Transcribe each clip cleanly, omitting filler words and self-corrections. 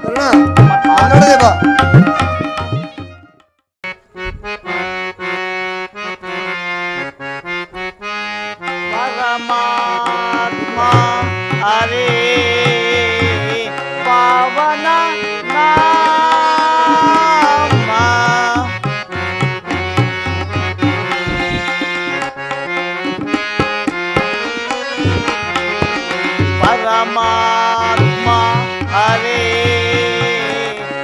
ಕರ್ಣ ಕನ್ನಡದೇ ಬಾ. ಪರಮಾತ್ಮ ಹರೇ ಪಾವನ ನಾಮ ಪರಮಾತ್ಮ ಹರೇ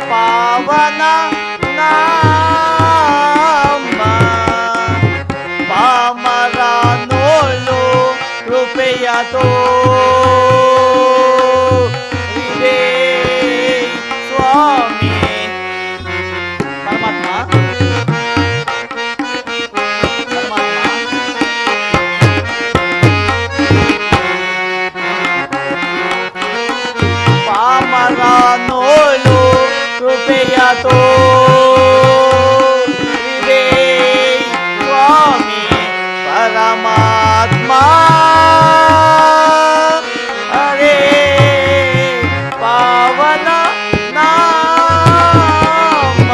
ಪಾವನ ನಾಮ ಪಾಮರನೋಳು ಕೃಪೆಯತೋ ಇದೆ ಸ್ವಾಮಿ. ಪರಮಾತ್ಮ ಪಾಮರನೋಳು ಕೃಪೆಯತೋ ಇದೆ ಸ್ವಾಮಿ. ಪರಮಾತ್ಮ ಹರೇ ಪಾವನ ನಾಮ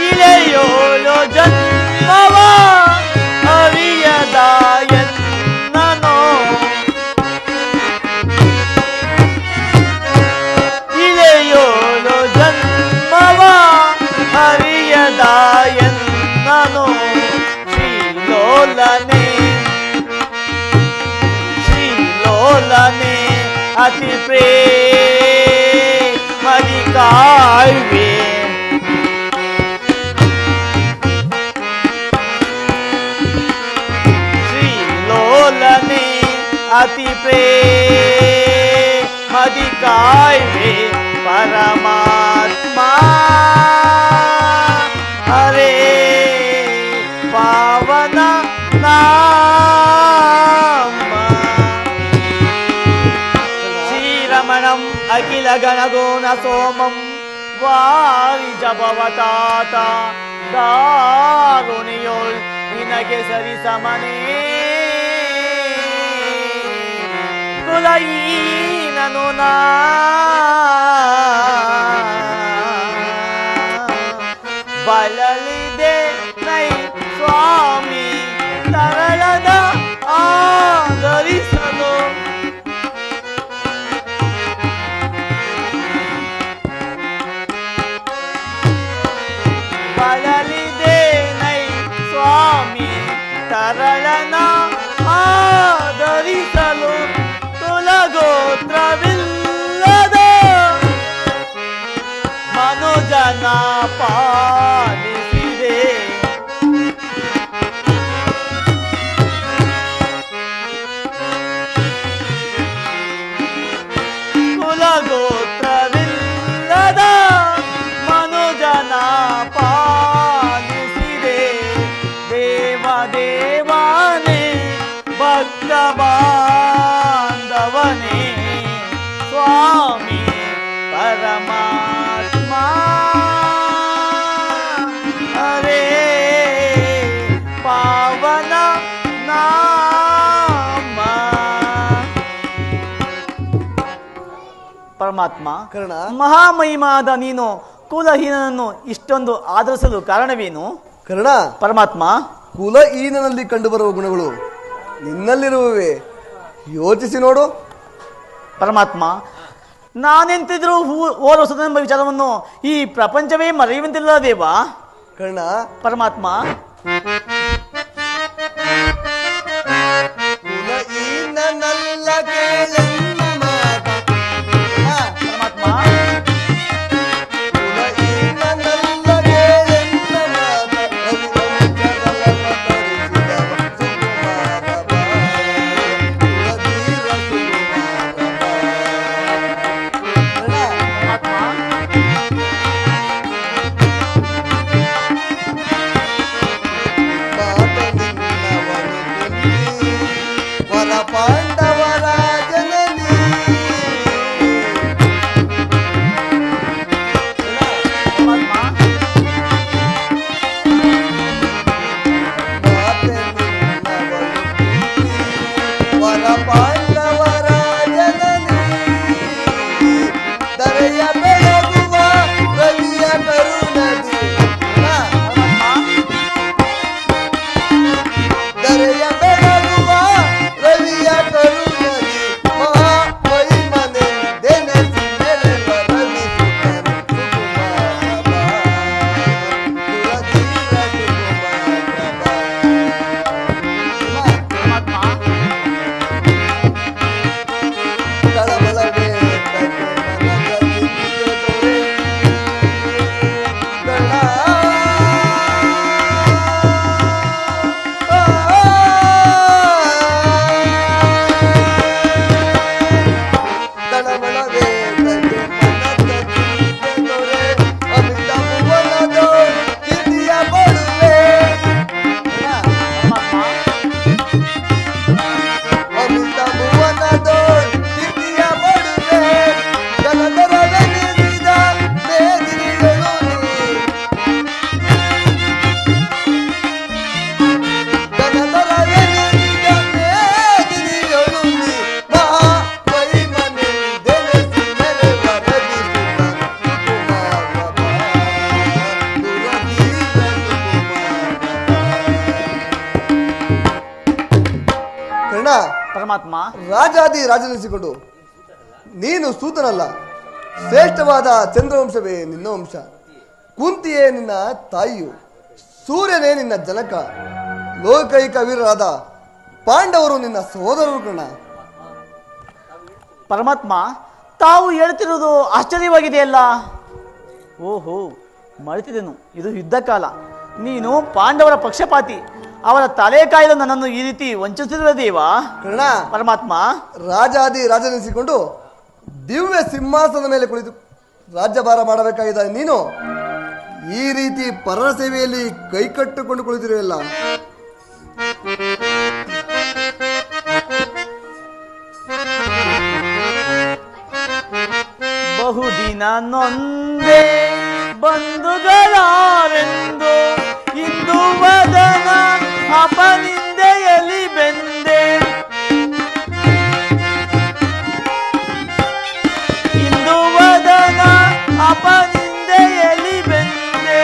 ಇಳೆಯೋಳು ಜನ್ಮವ ಅರಿಯದಾಯನ್ನನೋ ಇಳೆಯೋಳು ಜನ್ಮವ ಅರಿಯದಾಯನ್ನನೋ ಶ್ರೀಲೋಲನೆ ಶ್ರೀಲೋಲನೆ ಅತಿ ಪ್ರೇಮದಿ ಕಾಯ್ವೆ. ಶ್ರೀಲೋಲನೆ ಅತಿ ಪ್ರೇಮದಿ ಕಾಯ್ವೆ. ಪರಮಾತ್ಮ ಹರೇ ಪಾವನ ನಾಮ ಶ್ರೀರಮಣಂ ಅಖಿಲ ಗಣಗುಣ ಸೋಮಂ ವಾರಿ ಜಪವತಾತ ದಾರುಣಿಯೋಳ್ ನಿನಗೆ ಸರಿಸಮನೇ ಕುಲಹೀನನು ನಾ ಬಲಲಿದೆ ನೈ ಸ್ವಾಮಿ ತರಳದ ಆಧರಿಸಲು. ಬಲಲಿದೆ ನೈ ಸ್ವಾಮಿ ತರಳನ ಆಧರಿಸಲು. ಕುಲಗೋತ್ರವಿಲ್ಲದ ಮನುಜನ ಪಾಲಿಸಿದೆ. ಕುಲಗೋತ್ರವಿಲ್ಲದ ಮನುಜನ ಪಾಲಿಸಿದೆ. ದೇವದೇವನೇ ಭಕ್ತ ಬಾಂಧವನೇ ಸ್ವಾಮಿ. ಪರಮಾತ್ಮ ಹರೇ ಪಾವನ ನಾಮ. ಪರಮಾತ್ಮ ಕರ್ಣ ಮಹಾಮಹಿಮಾದ ನೀನು ಕುಲಹೀನನನ್ನು ಇಷ್ಟೊಂದು ಆದರಿಸಲು ಕಾರಣವೇನು? ಕರ್ಣ ಪರಮಾತ್ಮ ಕುಲಹೀನನಲ್ಲಿ ಕಂಡುಬರುವ ಗುಣಗಳು ನಿನ್ನಲ್ಲಿರುವವೇ? ಯೋಚಿಸಿ ನೋಡು. ಪರಮಾತ್ಮ ನಾನೆಂತಿದ್ರು ಓರ್ವಸದೆಂಬ ವಿಚಾರವನ್ನು ಈ ಪ್ರಪಂಚವೇ ಮರೆಯುವಂತಿಲ್ಲ ದೇವ. ಕರ್ಣ ಪರಮಾತ್ಮ ಕುಲಹೀನನಲ್ಲ ಕೇಳೆನ್ನ ಮಾತ. ಪರಮಾತ್ಮ ಕುಲಹೀನನಲ್ಲ ಕೇಳೆನ್ನ ಮಾತ. ರಘುವಂಶದಲ್ಲ ತರಿಸಿದ ಸುಕುಮಾರ ಕುಲಧೀರ ಸುಕುಮಾರ. ಪರಮಾತ್ಮ ಪರಮಾತ್ಮ. ರಾಜಾದಿ ರಾಜನೆನಿಸಿಕೊಂಡು ನೀನು ಸೂತನಲ್ಲ, ಶ್ರೇಷ್ಠವಾದ ಚಂದ್ರವಂಶವೇ ನಿನ್ನ ವಂಶ. ಕುಂತಿಯೇ ನಿನ್ನ ತಾಯಿಯು, ಸೂರ್ಯನೇ ನಿನ್ನ ಜನಕ, ಲೋಕೈಕ ವೀರರಾದ ಪಾಂಡವರು ನಿನ್ನ ಸಹೋದರರು ಕಣ. ಪರಮಾತ್ಮ, ತಾವು ಹೇಳ್ತಿರೋದು ಆಶ್ಚರ್ಯವಾಗಿದೆಯಲ್ಲ. ಓಹೋ, ಮರೆತಿದೆನು, ಇದು ಯುದ್ಧ ಕಾಲ. ನೀನು ಪಾಂಡವರ ಪಕ್ಷಪಾತಿ. ಅವರ ತಲೆ ಕಾಯ್ದ ನನ್ನನ್ನು ಈ ರೀತಿ ವಂಚಿಸಿರುವ ದೇವ. ಕರ್ಣ, ಪರಮಾತ್ಮ, ರಾಜಾದಿ ರಾಜನೆನಿಸಿಕೊಂಡು ದಿವ್ಯ ಸಿಂಹಾಸನದ ಮೇಲೆ ಕುಳಿತು ರಾಜ್ಯಭಾರ ಮಾಡಬೇಕಾಗಿದ್ದ ನೀನು ಈ ರೀತಿ ಪರರ ಸೇವೆಯಲ್ಲಿ ಕೈಕಟ್ಟುಕೊಂಡು ಕುಳಿತಿರುವಲ್ಲ. ಬಹುದಿನ ನೊಂದೆ ಬಂಧುಗಳಾರೆಂದು ಇಂದು ವದನ ಅಪನಿಂದೆಯಲ್ಲಿ ಬೆಂದೆ. ಇಂದು ವದನ ಅಪನಿಂದೆಯಲ್ಲಿ ಬೆಂದೆ.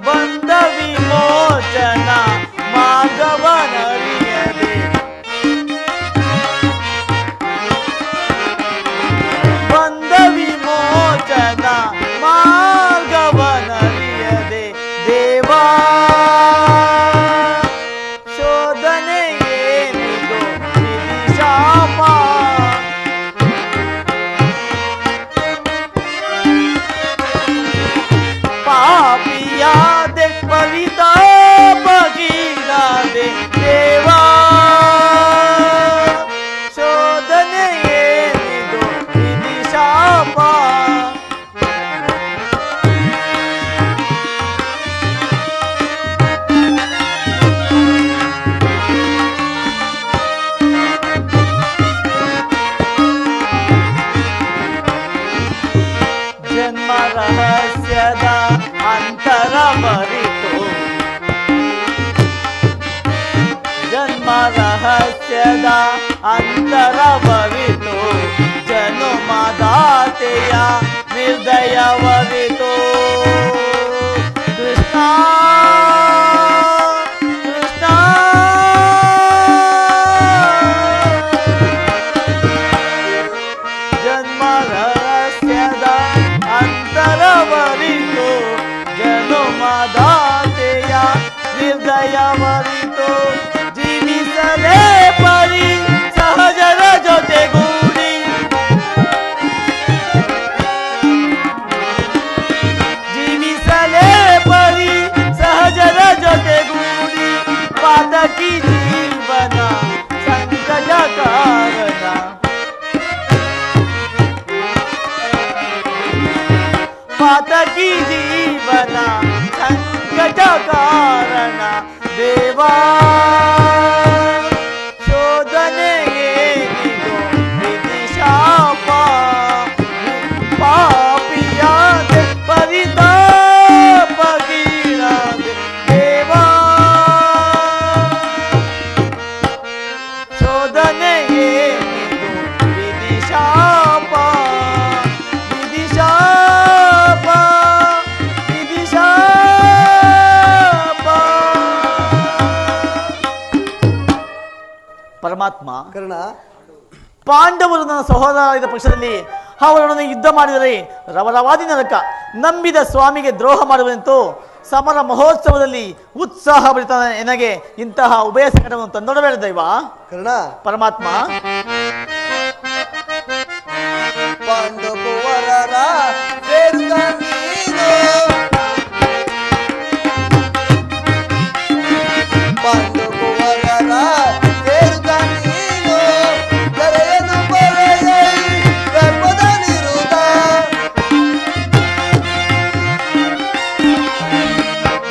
ಬಂದ ವಿಮೋಚನ ಮಾರ್ಗವನರಿಯದೆ. ಬಂದ ವಿಮೋಚನ ಮಾರ್ಗವನರಿಯದೆ. ದೇವಾ ಶೋಧನೆ ಏನಿದು ವಿಧಿಶಾಪ. ಪಾಪಿಯಾದೆ ಪರಿತಾಪಗೀಡಾದೆ. ದೇವಾ ಶೋಧನೆ ಏನಿದು ವಿಧಿಶಾಪ. ಜನ್ಮ ರಹಸ್ಯದ ಅಂತರವರಿತು. ಜನ್ಮ ರಹಸ್ಯದ ಅಂತರವರಿತು. ಜನುಮದಾತೆಯ ನಿರ್ದಯವರಿತು. ಕೃಷ್ಣ ಕೃಷ್ಣ ಜನ್ಮ ರಹಸ್ಯದ ಅಂತರವರಿತು. ಜನುಮದಾತೆಯ ನಿರ್ದಯವರಿತು. ಜೀವಿಸಲೇ ಪರಿ ಸಹಜರ ಜೊತೆಗೂಡಿ. ಜೀವಿಸಲೇ ಪರಿ ಸಹಜರ ಜೊತೆಗೂಡಿ. ಪಾತಕಿ ಜೀವನ ಸಂಕಟ ಕಾರಣ. ಪಾತಕಿ ಜೀವನ ಸಂಕಟ ಕಾರಣ. ದೇವಾ ಶೋಧನೆ ಏನಿದು ವಿಧಿಶಾಪ. ಪಾಪಿಯಾದೆ ಪರಿತಾಪಗೀಡಾದೆ. ದೇವಾ ಶೋಧನೆ ಏನಿದು ವಿಧಿಶಾಪ. ವಿಧಿಶಾಪ ವಿಧಿಶಾಪ. ಪರಮಾತ್ಮ, ಕರ್ಣ, ಪಾಂಡವರು ನನ್ನ ಸಹೋದರ ಪಕ್ಷದಲ್ಲಿ ಅವರೊಡನೆ ಯುದ್ಧ ಮಾಡಿದರೆ ರವರವಾದಿ ನರಕ. ನಂಬಿದ ಸ್ವಾಮಿಗೆ ದ್ರೋಹ ಮಾಡುವಂತೂ ಸಮರ ಮಹೋತ್ಸವದಲ್ಲಿ ಉತ್ಸಾಹ ಭರಿತ ನನಗೆ ಇಂತಹ ಉಭಯ ಸಂಕಟವನ್ನು ತಂದೊಡಬೇಡ ದೈವ. ಕರ್ಣ, ಪರಮಾತ್ಮ, ಪಾಂಡವರ ಸೇರಿದ ನೀನು, ಪಾಂಡವರ ಸೇರಿದ ನೀನು, ಕರೆಯನು ಬರೆಯೈ ಗರ್ಭದ ನಿರುತ.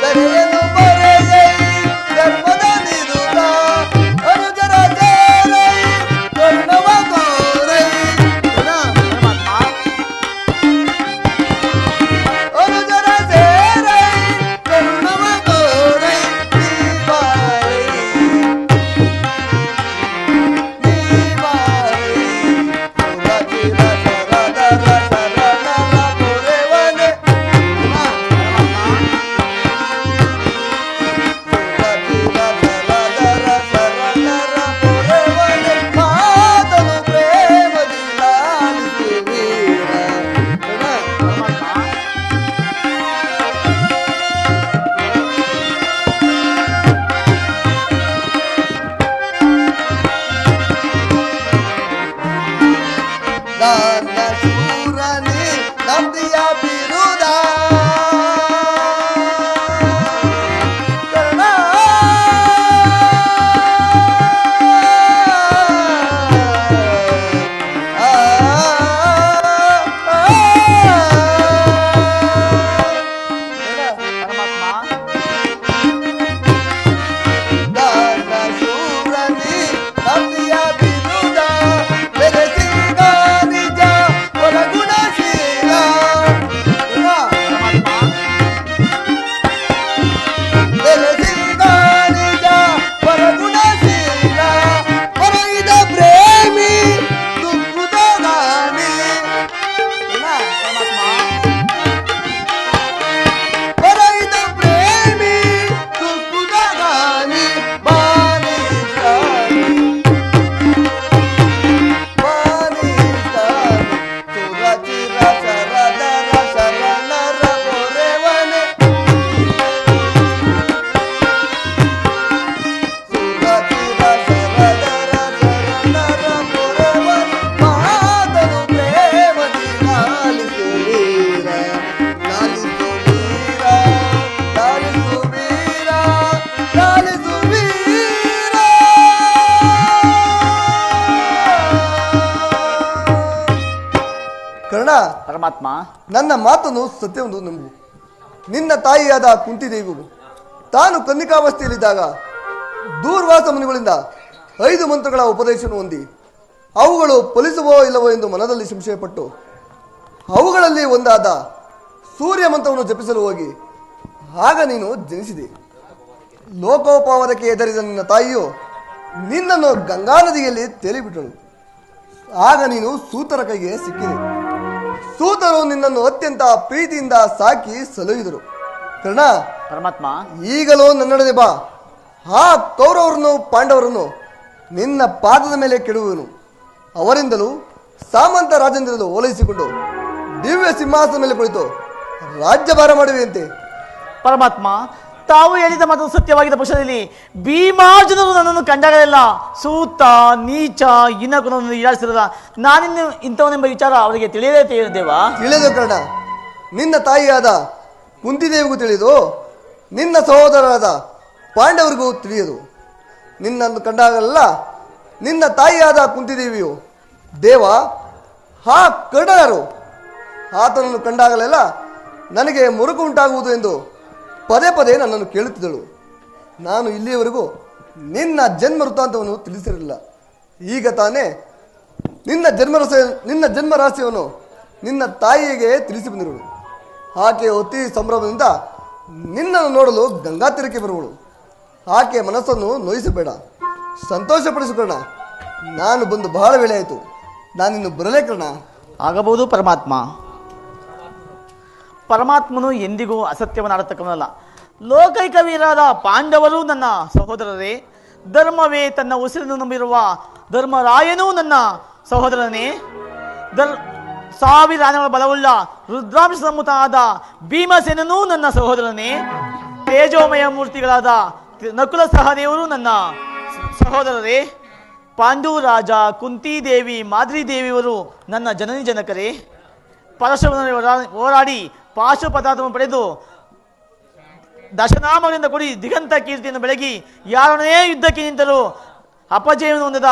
ಕರೆಯನು ಬರೆಯೈ ಗರ್ಭದ ನಿರುತ. ಅನುಜರ ಸೇರೈ ಪರಮಾತ್ಮ, ನನ್ನ ಮಾತನ್ನು ಸತ್ಯವೆಂದು ನಂಬು. ನಿನ್ನ ತಾಯಿಯಾದ ಕುಂತಿದೇವಿಯು ತಾನು ಕನ್ನಿಕಾವಸ್ಥೆಯಲ್ಲಿದ್ದಾಗ ದೂರ್ವಾಸ ಮುನಿಗಳಿಂದ 5 ಮಂತ್ರಗಳ ಉಪದೇಶವನ್ನು ಹೊಂದಿ ಅವುಗಳು ಫಲಿಸುವೋ ಇಲ್ಲವೋ ಎಂದು ಮನದಲ್ಲಿ ಸಂಶಯಪಟ್ಟು ಅವುಗಳಲ್ಲಿ ಒಂದಾದ ಸೂರ್ಯ ಮಂತ್ರವನ್ನು ಜಪಿಸಲು ಹೋಗಿ ಆಗ ನೀನು ಜನಿಸಿದೆ. ಲೋಕೋಪವಾದಕ್ಕೆ ಹೆದರಿದ ನಿನ್ನ ತಾಯಿಯು ನಿನ್ನನ್ನು ಗಂಗಾ ನದಿಯಲ್ಲಿ ತೇಲಿಬಿಟ್ಟಳು. ಆಗ ನೀನು ಸೂತರ ಕೈಗೆ ಸಿಕ್ಕಿದೆ. ಸೂತರು ನಿನ್ನನ್ನು ಅತ್ಯಂತ ಪ್ರೀತಿಯಿಂದ ಸಾಕಿ ಸಲುಹಿದರು. ಕರ್ಣ, ಪರಮಾತ್ಮ, ಈಗಲೂ ನನ್ನೊಡನೆ ಬಾ. ಆ ಕೌರವರನ್ನು ಪಾಂಡವರನ್ನು ನಿನ್ನ ಪಾದದ ಮೇಲೆ ಕೆಡುವನು. ಅವರಿಂದಲೂ ಸಾಮಂತ ರಾಜೇಂದ್ರರು ಓಲೈಸಿಕೊಂಡು ದಿವ್ಯ ಸಿಂಹಾಸನ ಮೇಲೆ ಕುಳಿತು ರಾಜ್ಯಭಾರ ಮಾಡುವೆಯಂತೆ. ಪರಮಾತ್ಮ, ತಾವು ಹೇಳಿದ ಮಾತು ಸತ್ಯವಾಗಿದ್ದ ಪಕ್ಷದಲ್ಲಿ ಭೀಮಾರ್ಜುನರು ನನ್ನನ್ನು ಕಂಡಾಗಲಿಲ್ಲ. ಸೂತ, ನೀಚ, ಇನ್ನೊಂದು ಈಡಾಡಿಸಿರಲ್ಲ. ನಾನಿನ್ನು ಇಂಥವನೆಂಬ ವಿಚಾರ ಅವರಿಗೆ ತಿಳಿಯದೇ ತಿಳಿದೇವಾ? ತಿಳಿದು ಕರ್ಣ, ನಿನ್ನ ತಾಯಿಯಾದ ಕುಂತಿದೇವಿಗೂ ತಿಳಿದು ನಿನ್ನ ಸಹೋದರರಾದ ಪಾಂಡವರಿಗೂ ತಿಳಿಯದು. ನಿನ್ನನ್ನು ಕಂಡಾಗಲ್ಲ ನಿನ್ನ ತಾಯಿಯಾದ ಕುಂತಿದೇವಿಯು ದೇವ ಹಾ ಕರ್ಣರು ಆತನನ್ನು ಕಂಡಾಗಲೆಲ್ಲ ನನಗೆ ಮುರುಕು ಉಂಟಾಗುವುದು ಎಂದು ಪದೇ ಪದೇ ನನ್ನನ್ನು ಕೇಳುತ್ತಿದ್ದಳು. ನಾನು ಇಲ್ಲಿಯವರೆಗೂ ನಿನ್ನ ಜನ್ಮ ವೃತ್ತಾಂತವನ್ನು ತಿಳಿಸಿರಲಿಲ್ಲ. ಈಗ ತಾನೇ ನಿನ್ನ ಜನ್ಮ ರಹಸ್ಯವನ್ನು ನಿನ್ನ ತಾಯಿಗೆ ತಿಳಿಸಿ ಬಂದಿರುವಳು. ಆಕೆ ಅತಿ ಸಂಭ್ರಮದಿಂದ ನಿನ್ನನ್ನು ನೋಡಲು ಗಂಗಾ ತೀರಕ್ಕೆ ಬರುವಳು. ಆಕೆ ಮನಸ್ಸನ್ನು ನೋಯಿಸಬೇಡ, ಸಂತೋಷಪಡಿಸಿಕೊಳ್ಳೋಣ. ನಾನು ಬಂದು ಬಹಳ ವೇಳೆ ಆಯಿತು. ನಾನಿನ್ನು ಬರಲೇ ಕರ್ಣ. ಆಗಬಹುದು ಪರಮಾತ್ಮ. ಪರಮಾತ್ಮನು ಎಂದಿಗೂ ಅಸತ್ಯವನ್ನು ಆಡತಕ್ಕವನಲ್ಲ. ಲೋಕೈಕವೀರಾದ ಪಾಂಡವರು ನನ್ನ ಸಹೋದರರೇ. ಧರ್ಮವೇ ತನ್ನ ಉಸಿರನ್ನು ನಂಬಿರುವ ಧರ್ಮರಾಯನೂ ನನ್ನ ಸಹೋದರನೇ. 1000 ಆನೆಗಳ ಬಲವುಳ್ಳ ರುದ್ರಾಂಶ ಸಂಹಿತ ಆದ ಭೀಮಸೇನನೂ ನನ್ನ ಸಹೋದರನೇ. ತೇಜೋಮಯ ಮೂರ್ತಿಗಳಾದ ನಕುಲ ಸಹದೇವರು ನನ್ನ ಸಹೋದರರೇ. ಪಾಂಡು ರಾಜ, ಕುಂತಿದೇವಿ, ಮಾದ್ರಿದೇವಿಯವರು ನನ್ನ ಜನನಿ ಜನಕರೇ. ಪರಶುವನ್ನು ಹೋರಾಡಿ ಪಾಶುಪತಾತವನ್ನು ಪಡೆದು ದಶನಾಮಗಳಿಂದ ಕೂಡಿ ದಿಗಂತ ಕೀರ್ತಿಯನ್ನು ಬೆಳಗಿ ಯಾರನ್ನೇ ಯುದ್ಧಕ್ಕೆ ನಿಂತರೂ ಅಪಜಯವನ್ನು ಹೊಂದಿದ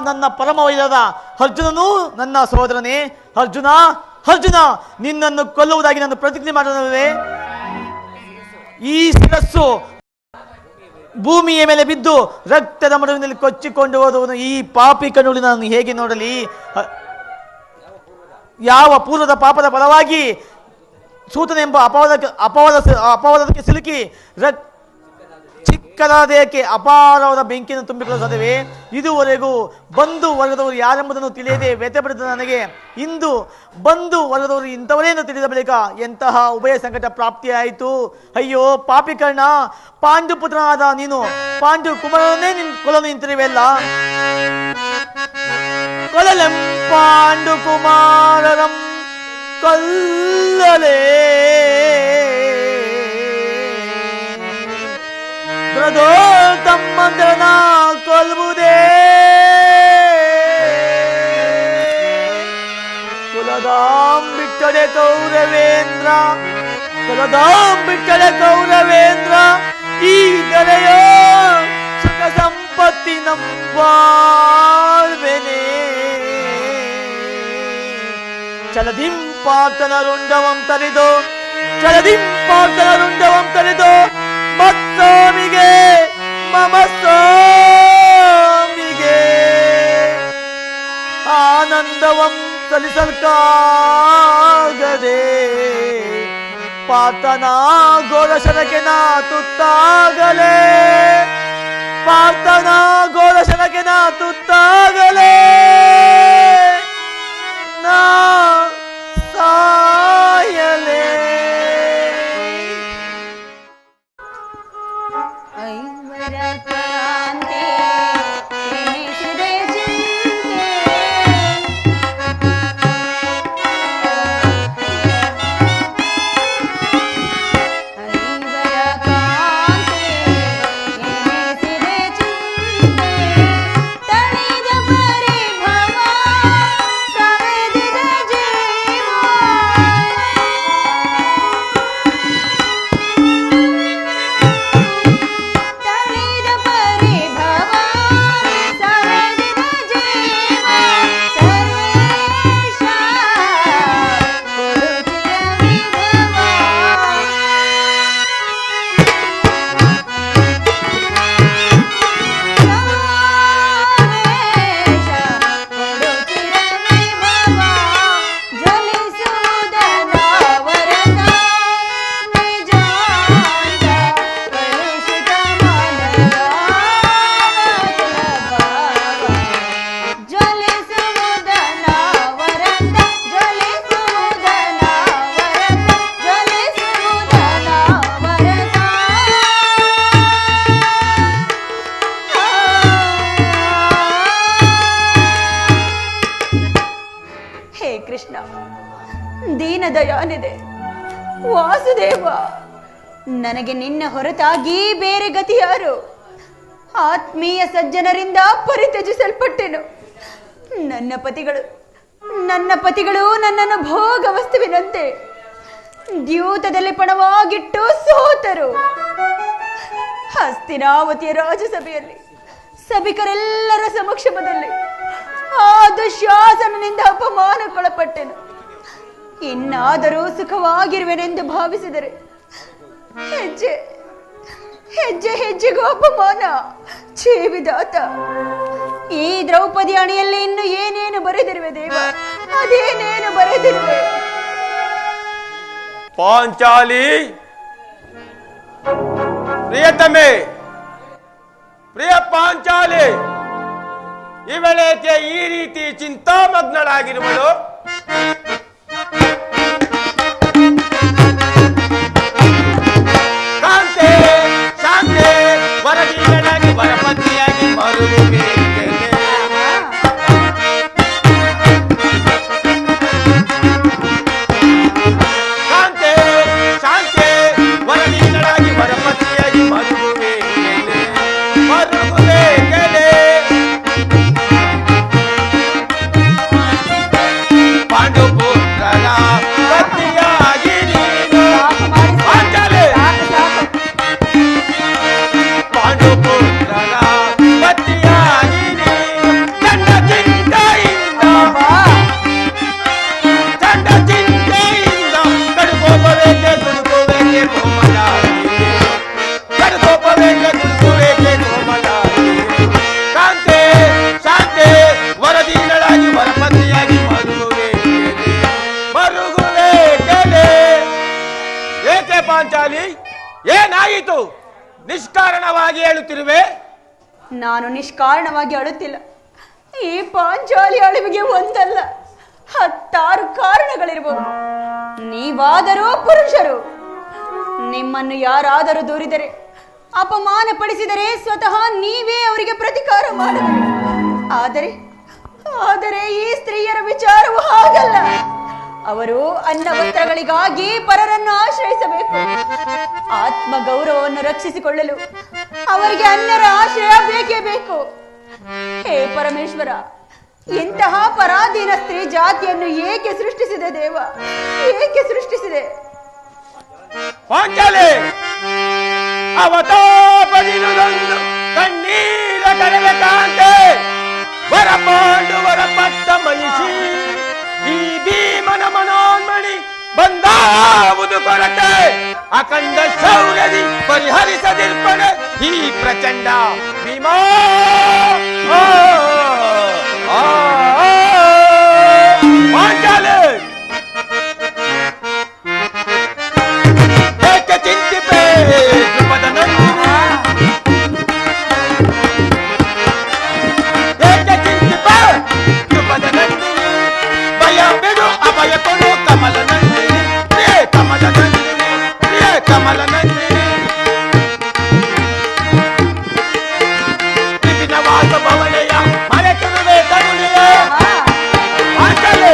ನನ್ನ ಪರಮ ವೈರಾದ ಅರ್ಜುನನೂ ನನ್ನ ಸಹೋದರನೇ. ಅರ್ಜುನ, ಅರ್ಜುನ, ನಿನ್ನನ್ನು ಕೊಲ್ಲುವುದಾಗಿ ನಾನು ಪ್ರತಿಜ್ಞೆ ಮಾಡಲೇ. ಈ ಶಿರಸ್ಸು ಭೂಮಿಯ ಮೇಲೆ ಬಿದ್ದು ರಕ್ತದ ಮಡುವಿನಲ್ಲಿ ಕೊಚ್ಚಿಕೊಂಡು ಹೋದವನು ಈ ಪಾಪಿ ಕಣ್ಣುಗಳು ನಾನು ಹೇಗೆ ನೋಡಲಿ? ಯಾವ ಪೂರ್ವದ ಪಾಪದ ಫಲವಾಗಿ ಸೂತನೆಂಬ ಅಪವಾದಕ್ಕೆ ಸಿಲುಕಿ ಚಿಕ್ಕದಾದೇಕೆ ಅಪಾರವಾದ ಬೆಂಕಿಯನ್ನು ತುಂಬಿಕೊಳ್ಳಲು ಸಾಧ್ಯವೇ? ಇದುವರೆಗೂ ಬಂಧು ವರ್ಗದವರು ಯಾರೆಂಬುದನ್ನು ತಿಳಿಯದೆ ವ್ಯಥೆಪಡಿದ ನನಗೆ ಇಂದು ಬಂಧು ವರ್ಗದವರು ಇಂಥವರೇನು ತಿಳಿದ ಬಳಿಕ ಎಂತಹ ಉಭಯ ಸಂಕಟ ಪ್ರಾಪ್ತಿಯಾಯಿತು. ಅಯ್ಯೋ ಪಾಪಿಕರ್ಣ, ಪಾಂಡುಪುತ್ರನಾದ ನೀನು ಪಾಂಡು ಕುಮಾರನೇ ಕೊಲ್ಲಲು ನಿಂತಿರುವೆಲ್ಲ. ಕೊಲ್ಲಲೆಂ ಪಾಂಡು ಕುಮಾರರಂ ಕೊಲ್ಲಲೇ ತಮ್ಮಂದ್ರನ ಕೊಲ್ಬುದೇ. ಕುಲದಾಂ ಬಿಟ್ಟಡೆ ಕೌರವೇಂದ್ರ, ಕುಲದಾಂ ಬಿಟ್ಟಡೆ ಕೌರವೇಂದ್ರ. ಈ ದರೆಯೋ ಸುಖ ಸಂಪತ್ತಿ ನಂಬಾಳ್ವೆನೆ. ಚಲದಿಂಪಾತನ ರುಂಡವಂ ತರಿದು, ಚಲದಿಂಪಾತನ ರುಂಡವಂ ತರಿದು ಮತ್ತೋಮಿಗೆ ಮಮ ಸ್ವಾಮಿಗೆ ಆನಂದವಂ ಸಲ್ಲಿಸಲ್ಕಾಗದೆ. ಪಾತನ ಘೋರಶನಕ್ಕೆ ನಾ ತುತ್ತಾಗಲೇ, ಪಾತನ ಘೋರಶನಕ್ಕೆ ನಾ ತುತ್ತಾಗಲೇ. ನಾ ಸಾಯಲೇ. ತಳಿದ ದಯಾನಿದೆ. ವಾಸುದೇವ, ನನಗೆ ನಿನ್ನ ಹೊರತಾಗಿ ಬೇರೆ ಗತಿ ಯಾರು? ಆತ್ಮೀಯ ಸಜ್ಜನರಿಂದ ಪರಿತ್ಯಜಿಸಲ್ಪಟ್ಟೆನು. ನನ್ನ ಪತಿಗಳು ನನ್ನನ್ನು ಭೋಗ ವಸ್ತುವಿನಂತೆ ದ್ಯೂತದಲ್ಲಿ ಪಣವಾಗಿಟ್ಟು ಸೋತರು. ಹಸ್ತಿನಾವತಿಯ ರಾಜಸಭೆಯಲ್ಲಿ ಸಭಿಕರೆಲ್ಲರ ಸಮಕ್ಷಮದಲ್ಲಿ ಆ ದುಶ್ಯಾಸನನಿಂದ ಅಪಮಾನಕ್ಕೊಳಪಟ್ಟೆನು. ಇನ್ನಾದರೂ ಸುಖವಾಗಿರುವೆನೆಂದು ಭಾವಿಸಿದರೆ ಹೆಜ್ಜೆ ಹೆಜ್ಜೆಗೂ ಅಪಮಾನ. ಛೇವಿದಾತ, ಈ ದ್ರೌಪದಿ ಅಣಿಯಲ್ಲಿ ಇನ್ನು ಏನೇನು ಬರೆದಿರುವೆ ದೇವ, ಅದೇನೇನು ಬರೆದಿರುವೆ. ಪಾಂಚಾಲಿ, ಪ್ರಿಯತಮೆ, ಪ್ರಿಯ ಪಾಂಚಾಲಿ, ಇವಳೇಕೆ ಈ ರೀತಿ ಚಿಂತಾಮಗ್ನಳಾಗಿರುವಳು? ಕಾಂತೆ, ಶಾಂತೆ, ವರದೀಯಳಾಗಿ ವರಪತ್ನಿಯಾಗಿ ಮರುಳುವೆ. ಕಾಂತೆ, ಶಾಂತೆ, ವರದೀಯಳಾಗಿ ವರಪತ್ನಿಯಾಗಿ ಮರುಳುವೆ. ಮರುಗುವೆ ಗೆಲೆ. ಪಾಂಡುಪುತ್ರರ ಪತ್ನಿಯಾಗಿ ನೀನು. ಪಾಂಚಾಲಿ, ಪಾಂಡುಪುತ್ರರ ಪತ್ನಿಯಾಗಿ ನೀನು. ಚಂಡ ಚಿಂತೆಯಿಂದ ಕಡುಕೋಪವೇಕೆ ದುಡುಕುವೇಕೆ ಕೋಮಲಾಗಿ. ಕಡುಕೋಪವೇಕೆ ದುಡುಕುವೇಕೆ ಕೋಮಲಾಗಿ. ಕಾಂತೆ, ಶಾಂತೆ, ವರದೀನಳಾಗಿ ವರಪತ್ನಿಯಾಗಿ ಮರುಗುವೆ ಗೆಲೆ. ಏಕೆ ಪಾಂಚಾಲಿ, ಏನಾಯಿತು? ನಿಷ್ಕಾರಣವಾಗಿ ಹೇಳುತ್ತಿರುವೆ. ನಾನು ನಿಷ್ಕಾರಣವಾಗಿ ಅಳುತ್ತಿಲ್ಲ. ಈ ಪಾಂಚಾಲಿ ಅಳಿವಿಗೆ ಒಂದಲ್ಲ 10 ಕಾರಣಗಳಿರಬಹುದು. ನೀವಾದರೂ ಪುರುಷರು. ನಿಮ್ಮನ್ನು ಯಾರಾದರೂ ದೂರಿದರೆ, ಅಪಮಾನ ಪಡಿಸಿದರೆ ಸ್ವತಃ ನೀವೇ ಅವರಿಗೆ ಪ್ರತಿಕಾರ ಮಾಡಬೇಕು. ಆದರೆ ಈ ಸ್ತ್ರೀಯರ ವಿಚಾರವು ಹಾಗಲ್ಲ. ಅವರು ಅನ್ನ ವಸ್ತ್ರಗಳಿಗಾಗಿ ಪರರನ್ನು ಆಶ್ರಯಿಸಬೇಕು. ಆತ್ಮ ಗೌರವವನ್ನು ರಕ್ಷಿಸಿಕೊಳ್ಳಲು ಅವರಿಗೆ ಅನ್ಯರ ಆಶ್ರಯ ಬೇಕೇ ಬೇಕು. ಹೇ ಪರಮೇಶ್ವರ, ಇಂತಹ ಪರಾಧೀನ ಸ್ತ್ರೀ ಜಾತಿಯನ್ನು ಏಕೆ ಸೃಷ್ಟಿಸಿದೆ ದೇವ? ಏಕೆ ಸೃಷ್ಟಿಸಿದೆ? ಪಾಂಚಾಲಿ, ಅವತಾಪದಿನದೊಂದು ಕಣ್ಣೀರ ಕಡಲ ಕಾಂತೆ. ವರಪಾಂಡುವರ ಪಟ್ಟ ಮಹಿಷಿ, ಈ ಭೀಮನ ಮನೋನ್ಮಣಿ ಬಂದಾವುದು ಕೊರತೆ. ಅಖಂಡ ಶೌರ್ಯದಿ ಪರಿಹರಿಸದಿರ್ಪಣೆ ಈ ಪ್ರಚಂಡ ಭೀಮಾ. ಪಾಂಚಾಲಿ, ಏಕೆ ಚಿಂತಿಪೆ ದ್ರುಪದ ನಂದಿನಿ? ಏಕೆ ಚಿಂತಿಪೆ ದ್ರುಪದ ನಂದಿನಿ? ಭಯ ಬಿಡು, ಅಭಯ ಕೊಡು ಕಮಲ ನಂದಿನಿ. ಪ್ರಿಯ ಕಮಲ ನಂದಿನಿ, ಪ್ರಿಯ ಕಮಲ ನಂದಿನಿ. ವಿಪಿನ ವಾಸ ಭವನೆಯ ಮರೆತಿರುವೆ ತರುಣಿಯೇ. ಪಾಂಚಾಲಿ,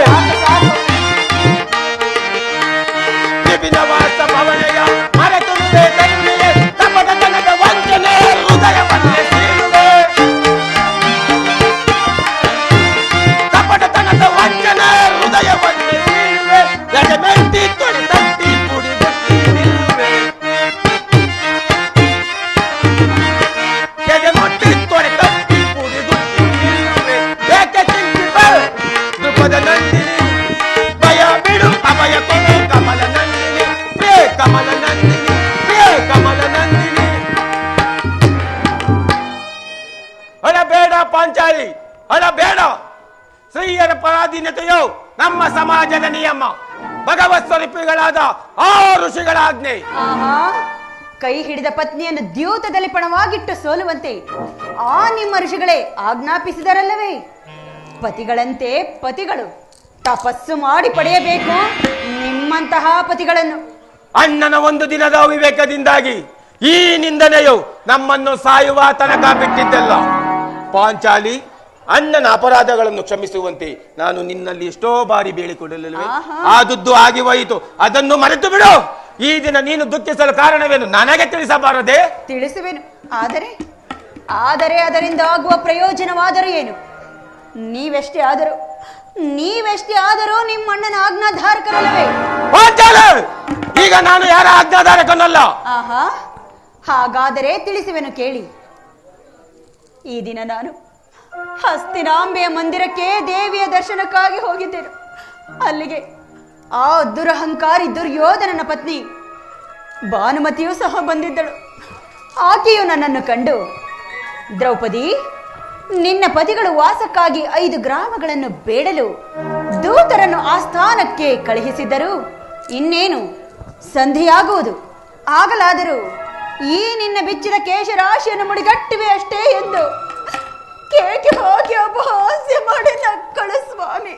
ವಿಪಿನ ವಾಸ ಭವನೆಯ ಮರೆತಿರುವೆ ತರುಣಿಯೇ. ತಪದ ತನಕ ವಂಚನೆ ಹೃದಯವನ್ನೇ ಸೀಳುವೆ. ಕಪಟತನದ ವಂಚನೆ ಹೃದಯವನ್ನೇ ಸೀಳುವೆ. ಎಡೆಮೆಟ್ಟಿ ತೊಡೆ ತಟ್ಟಿ ಪುಡಿದುಟ್ಟಿ ನಿಲ್ಲುವೆ. ಎಡೆಮುಟ್ಟಿ ತೊಡೆ ತಟ್ಟಿ ಪುಡಿದುಟ್ಟಿ ನಿಲ್ಲುವೆ. ಏಕೆ ಚಿಂತಿಪೆ ದ್ರುಪದ ನಂದಿನಿ? ಭಯ ಬಿಡು, ಅಭಯ ಕೊಡು ಕಮಲ ನಂದಿನಿ. ಪ್ರಿಯ ಕಮಲ ನಂದಿನಿ, ಪ್ರಿಯ ಕಮಲ ನಂದಿನಿ. ಅಳಬೇಡ ಪಾಂಚಾಲಿ, ಅಳಬೇಡ. ಸ್ತ್ರೀಯರ ಪರಾಧೀನತೆಯು ನಮ್ಮ ಸಮಾಜದ ನಿಯಮ. ಭಗವತ್ ಸ್ವರೂಪಿಗಳಾದ ಆ ಋಷಿಗಳ ಆಜ್ಞೆ. ಆಹಾ, ಕೈ ಹಿಡಿದ ಪತ್ನಿಯನ್ನು ದ್ಯೂತದಲ್ಲಿ ಪಣವಾಗಿಟ್ಟು ಸೋಲುವಂತೆ ಆ ನಿಮ್ಮ ಋಷಿಗಳೇ ಆಜ್ಞಾಪಿಸಿದರಲ್ಲವೇ? ಪತಿಗಳಂತೆ ಪತಿಗಳು ತಪಸ್ಸು ಮಾಡಿ ಪಡೆಯಬೇಕು ನಿಮ್ಮಂತಹ ಪತಿಗಳನ್ನು. ಅಣ್ಣನ ಒಂದು ದಿನದ ಅವಿವೇಕದಿಂದಾಗಿ ಈ ನಿಂದನೆಯು ನಮ್ಮನ್ನು ಸಾಯುವ ತನಕ ಬಿಟ್ಟಿದ್ದಲ್ಲ. ಪಾಂಚಾಲಿ, ಅಣ್ಣನ ಅಪರಾಧಗಳನ್ನು ಕ್ಷಮಿಸುವಂತೆ ನಾನು ನಿನ್ನಲ್ಲಿ ಎಷ್ಟೋ ಬಾರಿ ಬೇಡಿಕೊಳ್ಳಲಿಲ್ಲವೇ? ಆದದ್ದು ಆಗಿ ಹೋಯಿತು, ಅದನ್ನು ಮರೆತು ಬಿಡು. ಈ ದಿನ ನೀನು ದುಃಖಿಸಲು ಕಾರಣವೇನು ನನಗೆ ತಿಳಿಸಬಾರದೆ? ತಿಳಿಸುವೆನು. ಆದರೆ ಅದರಿಂದ ಆಗುವ ಪ್ರಯೋಜನವಾದರೂ ಏನು? ನೀವೆಷ್ಟೇ ಆದರೂ ನಿಮ್ಮ ಅಣ್ಣನ ಆಜ್ಞಾಧಾರಕರಲ್ಲವೇ? ಈಗ ನಾನು ಯಾರ ಆಜ್ಞಾಧಾರಕನಲ್ಲ. ಆಹಾ, ಹಾಗಾದರೆ ತಿಳಿಸುವೆನು ಕೇಳಿ. ಈ ದಿನ ನಾನು ಹಸ್ತಿನಾಂಬೆಯ ಮಂದಿರಕ್ಕೆ ದೇವಿಯ ದರ್ಶನಕ್ಕಾಗಿ ಹೋಗಿದ್ದೆನು. ಅಲ್ಲಿಗೆ ಆ ದುರಹಂಕಾರಿ ದುರ್ಯೋಧನನ ಪತ್ನಿ ಭಾನುಮತಿಯೂ ಸಹ ಬಂದಿದ್ದಳು. ಆಕೆಯು ನನ್ನನ್ನು ಕಂಡು, ದ್ರೌಪದಿ, ನಿನ್ನ ಪತಿಗಳು ವಾಸಕ್ಕಾಗಿ 5 ಗ್ರಾಮಗಳನ್ನು ಬೇಡಲು ದೂತರನ್ನು ಆಸ್ಥಾನಕ್ಕೆ ಕಳುಹಿಸಿದ್ದರು. ಇನ್ನೇನು ಸಂಧಿಯಾಗುವುದು, ಆಗಲಾದರೂ ಈ ನಿನ್ನ ಬಿಚ್ಚಿದ ಕೇಶರಾಶಿಯನ್ನು ಮುಡಿಗಟ್ಟಿವೆ ಅಷ್ಟೇ ಎಂದು ಕೇಕೆ ಹಾಕಿ ಅಪಹಾಸ್ಯ ಮಾಡಿ ನಕ್ಕಳು. ಸ್ವಾಮಿ,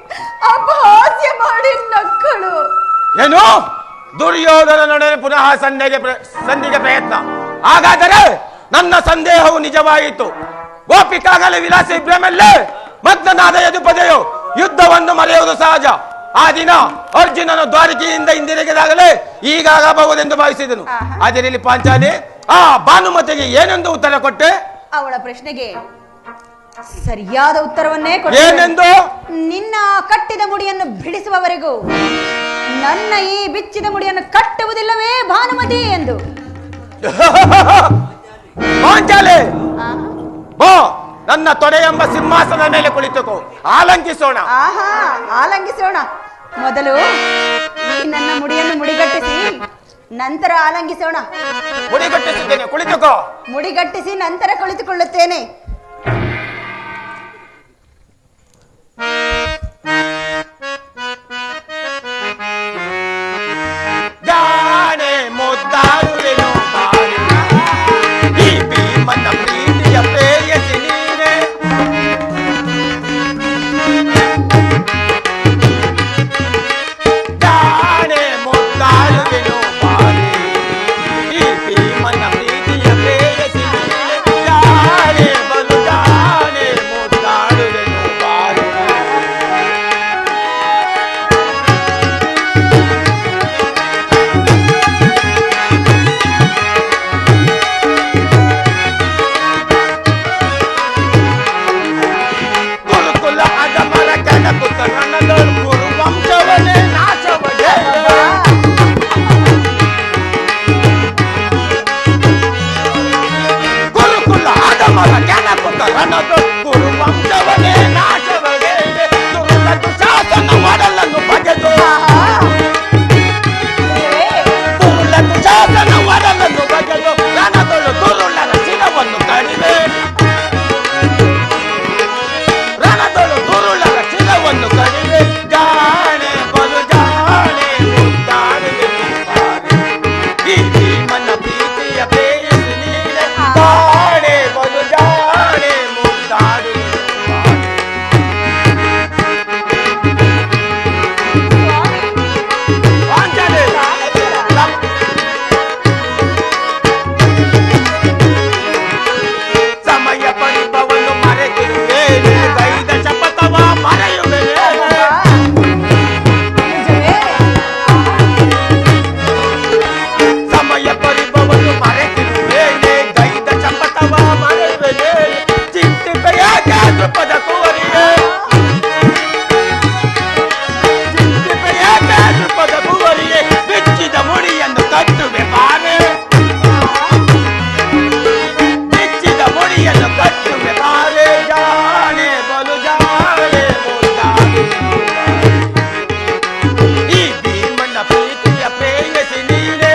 ಅಪಹಾಸ್ಯ ಮಾಡಿ ನಕ್ಕಳು. ಏನು? ದುರ್ಯೋಧನನೊಡನೆ ಪುನಃ ಸಂಧಿಗೆ ಪ್ರಯತ್ನ? ಹಾಗಾದರೆ ನನ್ನ ಸಂದೇಹವು ನಿಜವಾಯಿತು. ಗೋಪಿಕಾಗಲೇ ವಿಲಾಸಿ ಭ್ರಮೆಲ್ಲೇ ಮಗ್ನನಾದ ಯದುಪದೆಯು ಯುದ್ಧವನ್ನು ಮರೆಯುವುದು ಸಹಜ. ಆ ದಿನ ಅರ್ಜುನನ ದ್ವಾರಕೆಯಿಂದ ಹಿಂದಿರುಗಿದಾಗಲೇ ಹೀಗಾಗಬಹುದೆಂದು ಭಾವಿಸಿದನು. ಅದಿರಲಿ ಪಾಂಚಾಲಿ, ಆ ಭಾನುಮತಿಗೆ ಏನೆಂದು ಉತ್ತರ ಕೊಟ್ಟೆ? ಅವಳ ಪ್ರಶ್ನೆಗೆ ಸರಿಯಾದ ಉತ್ತರವನ್ನೇ ಕೊಟ್ಟೆ. ಏನೆಂದು? ನಿನ್ನ ಕಟ್ಟಿದ ಮುಡಿಯನ್ನು ಬಿಡಿಸುವವರೆಗೂ ನನ್ನ ಈ ಬಿಚ್ಚಿದ ಮುಡಿಯನ್ನು ಕಟ್ಟುವುದಿಲ್ಲವೇ ಭಾನುಮತಿ ಎಂದು. ಪಾಂಚಾಲಿ, ಬಾ, ನನ್ನ ತೊಡೆ ಎಂಬ ಸಿಂಹಾಸನದ ಮೇಲೆ ಕುಳಿತುಕೋ, ಆಲಂಕಿಸೋಣ. ಆಲಂಗಿಸೋಣ. ಮೊದಲು ಈ ನನ್ನ ಮುಡಿಯನ್ನು ಮುಡಿಗಟ್ಟಿಸಿ ನಂತರ ಆಲಂಗಿಸೋಣ. ಮುಡಿಗಟ್ಟಿಸಿದ್ದೇನೆ, ಕುಳಿತುಕೋ. ಮುಡಿಗಟ್ಟಿಸಿ ನಂತರ ಕುಳಿತುಕೊಳ್ಳುತ್ತೇನೆ. ಜಾಣೆ ಮುದ್ದಾಡುವೆನು ಬಾರಿ, ಈ ಭೀಮನ ಪ್ರೀತಿಯ ಪ್ರೇಯಸಿ ನೀನೆ. ಜಾಣೆ ಮುದ್ದಾಡುವೆನು ಬಾರಿ, ಈ ಭೀಮನ ಪ್ರೀತಿಯ ಪ್ರೇಯಸಿ ನೀನೆ. ಜಾಣೆ ಬಲು ಜಾಣೆ ಮುದ್ದಾಡುವೆನು ಬಾರಿ. ಗುರುಕುಲ ಅಗಮನ ಕೆಣಕುತ್ತ ನನ್ನದೊಳು ಗುರು ವಂಶವನೇ ನಾಶವೇ. ಗುರುಕುಲ ಅಗಮನ ಕೆಣಕುತ್ತ ನನ್ನದೊಳು ಗುರು ವಂಶವನೇ ನಾಶವೇ. ದುರುಳದು ಶಾಸನ ಒಡಲನ್ನು ಬಗೆದು, ದುರುಳದು ಶಾಸನ ಒಡಲನ್ನು ಬಗೆದು ನನ್ನದೊಳು ದುರುಳರ ಶಿರವನ್ನು ಕಡಿಮೆ. ರಣದೊಳು ದುರುಳರ ಶಿರವನ್ನು ಕಡಿಮೆ. ಜಾಣೆ ಬಲು ಜಾಣೆ ಮುದ್ದಾಡುವೆನು ಬಾರಿ, ಈ ಭೀಮನ ಪ್ರೀತಿಯ ಪ್ರೇಯಸಿ ನೀನೆ. ಜಾಣೆ ಬಲು ಜಾಣೆ ಮುದ್ದಾಡುವೆನು ಬಾರಿ. ಪಾಂಚಾಲಿ, ಸಮಯ ಪರಿಭವನ್ನು ಮರೆತಿರುತ್ತೇನೆ, ಗೈದ ಶಪಥವ ಮರೆಯುವೆನೆ. ಸಮಯ ಪರಿಭವನ್ನು ಮರೆತಿರುತ್ತೇನೆ, ಗೈದ ಶಪಥವ ಮರೆಯುವೆನೆ. ಚಿಂತಿಪೆಯಾಗೆ ದೃಪದ ಕುವರಿಯೇ, ಚಿಂತಿಪೆಯಾಗೆ ದೃಪದ ಕುವರಿಯೇ, ಬಿಚ್ಚಿದ ಮುಡಿಯನ್ನು ಕಟ್ಟುವೆ ಬಾರೆ. ಬಿಚ್ಚಿದ ಮುಡಿಯನ್ನು ಕಟ್ಟುವೆ ಬಾರೆ. ಜಾಣೆ ಬಲು ಜಾಣೆ ಮುದ್ದಾಡುವೆನು ಬಾರೆ, ಈ ಭೀಮನ ಪ್ರೀತಿಯ ಪ್ರೇಯಸಿ ನೀನೆ.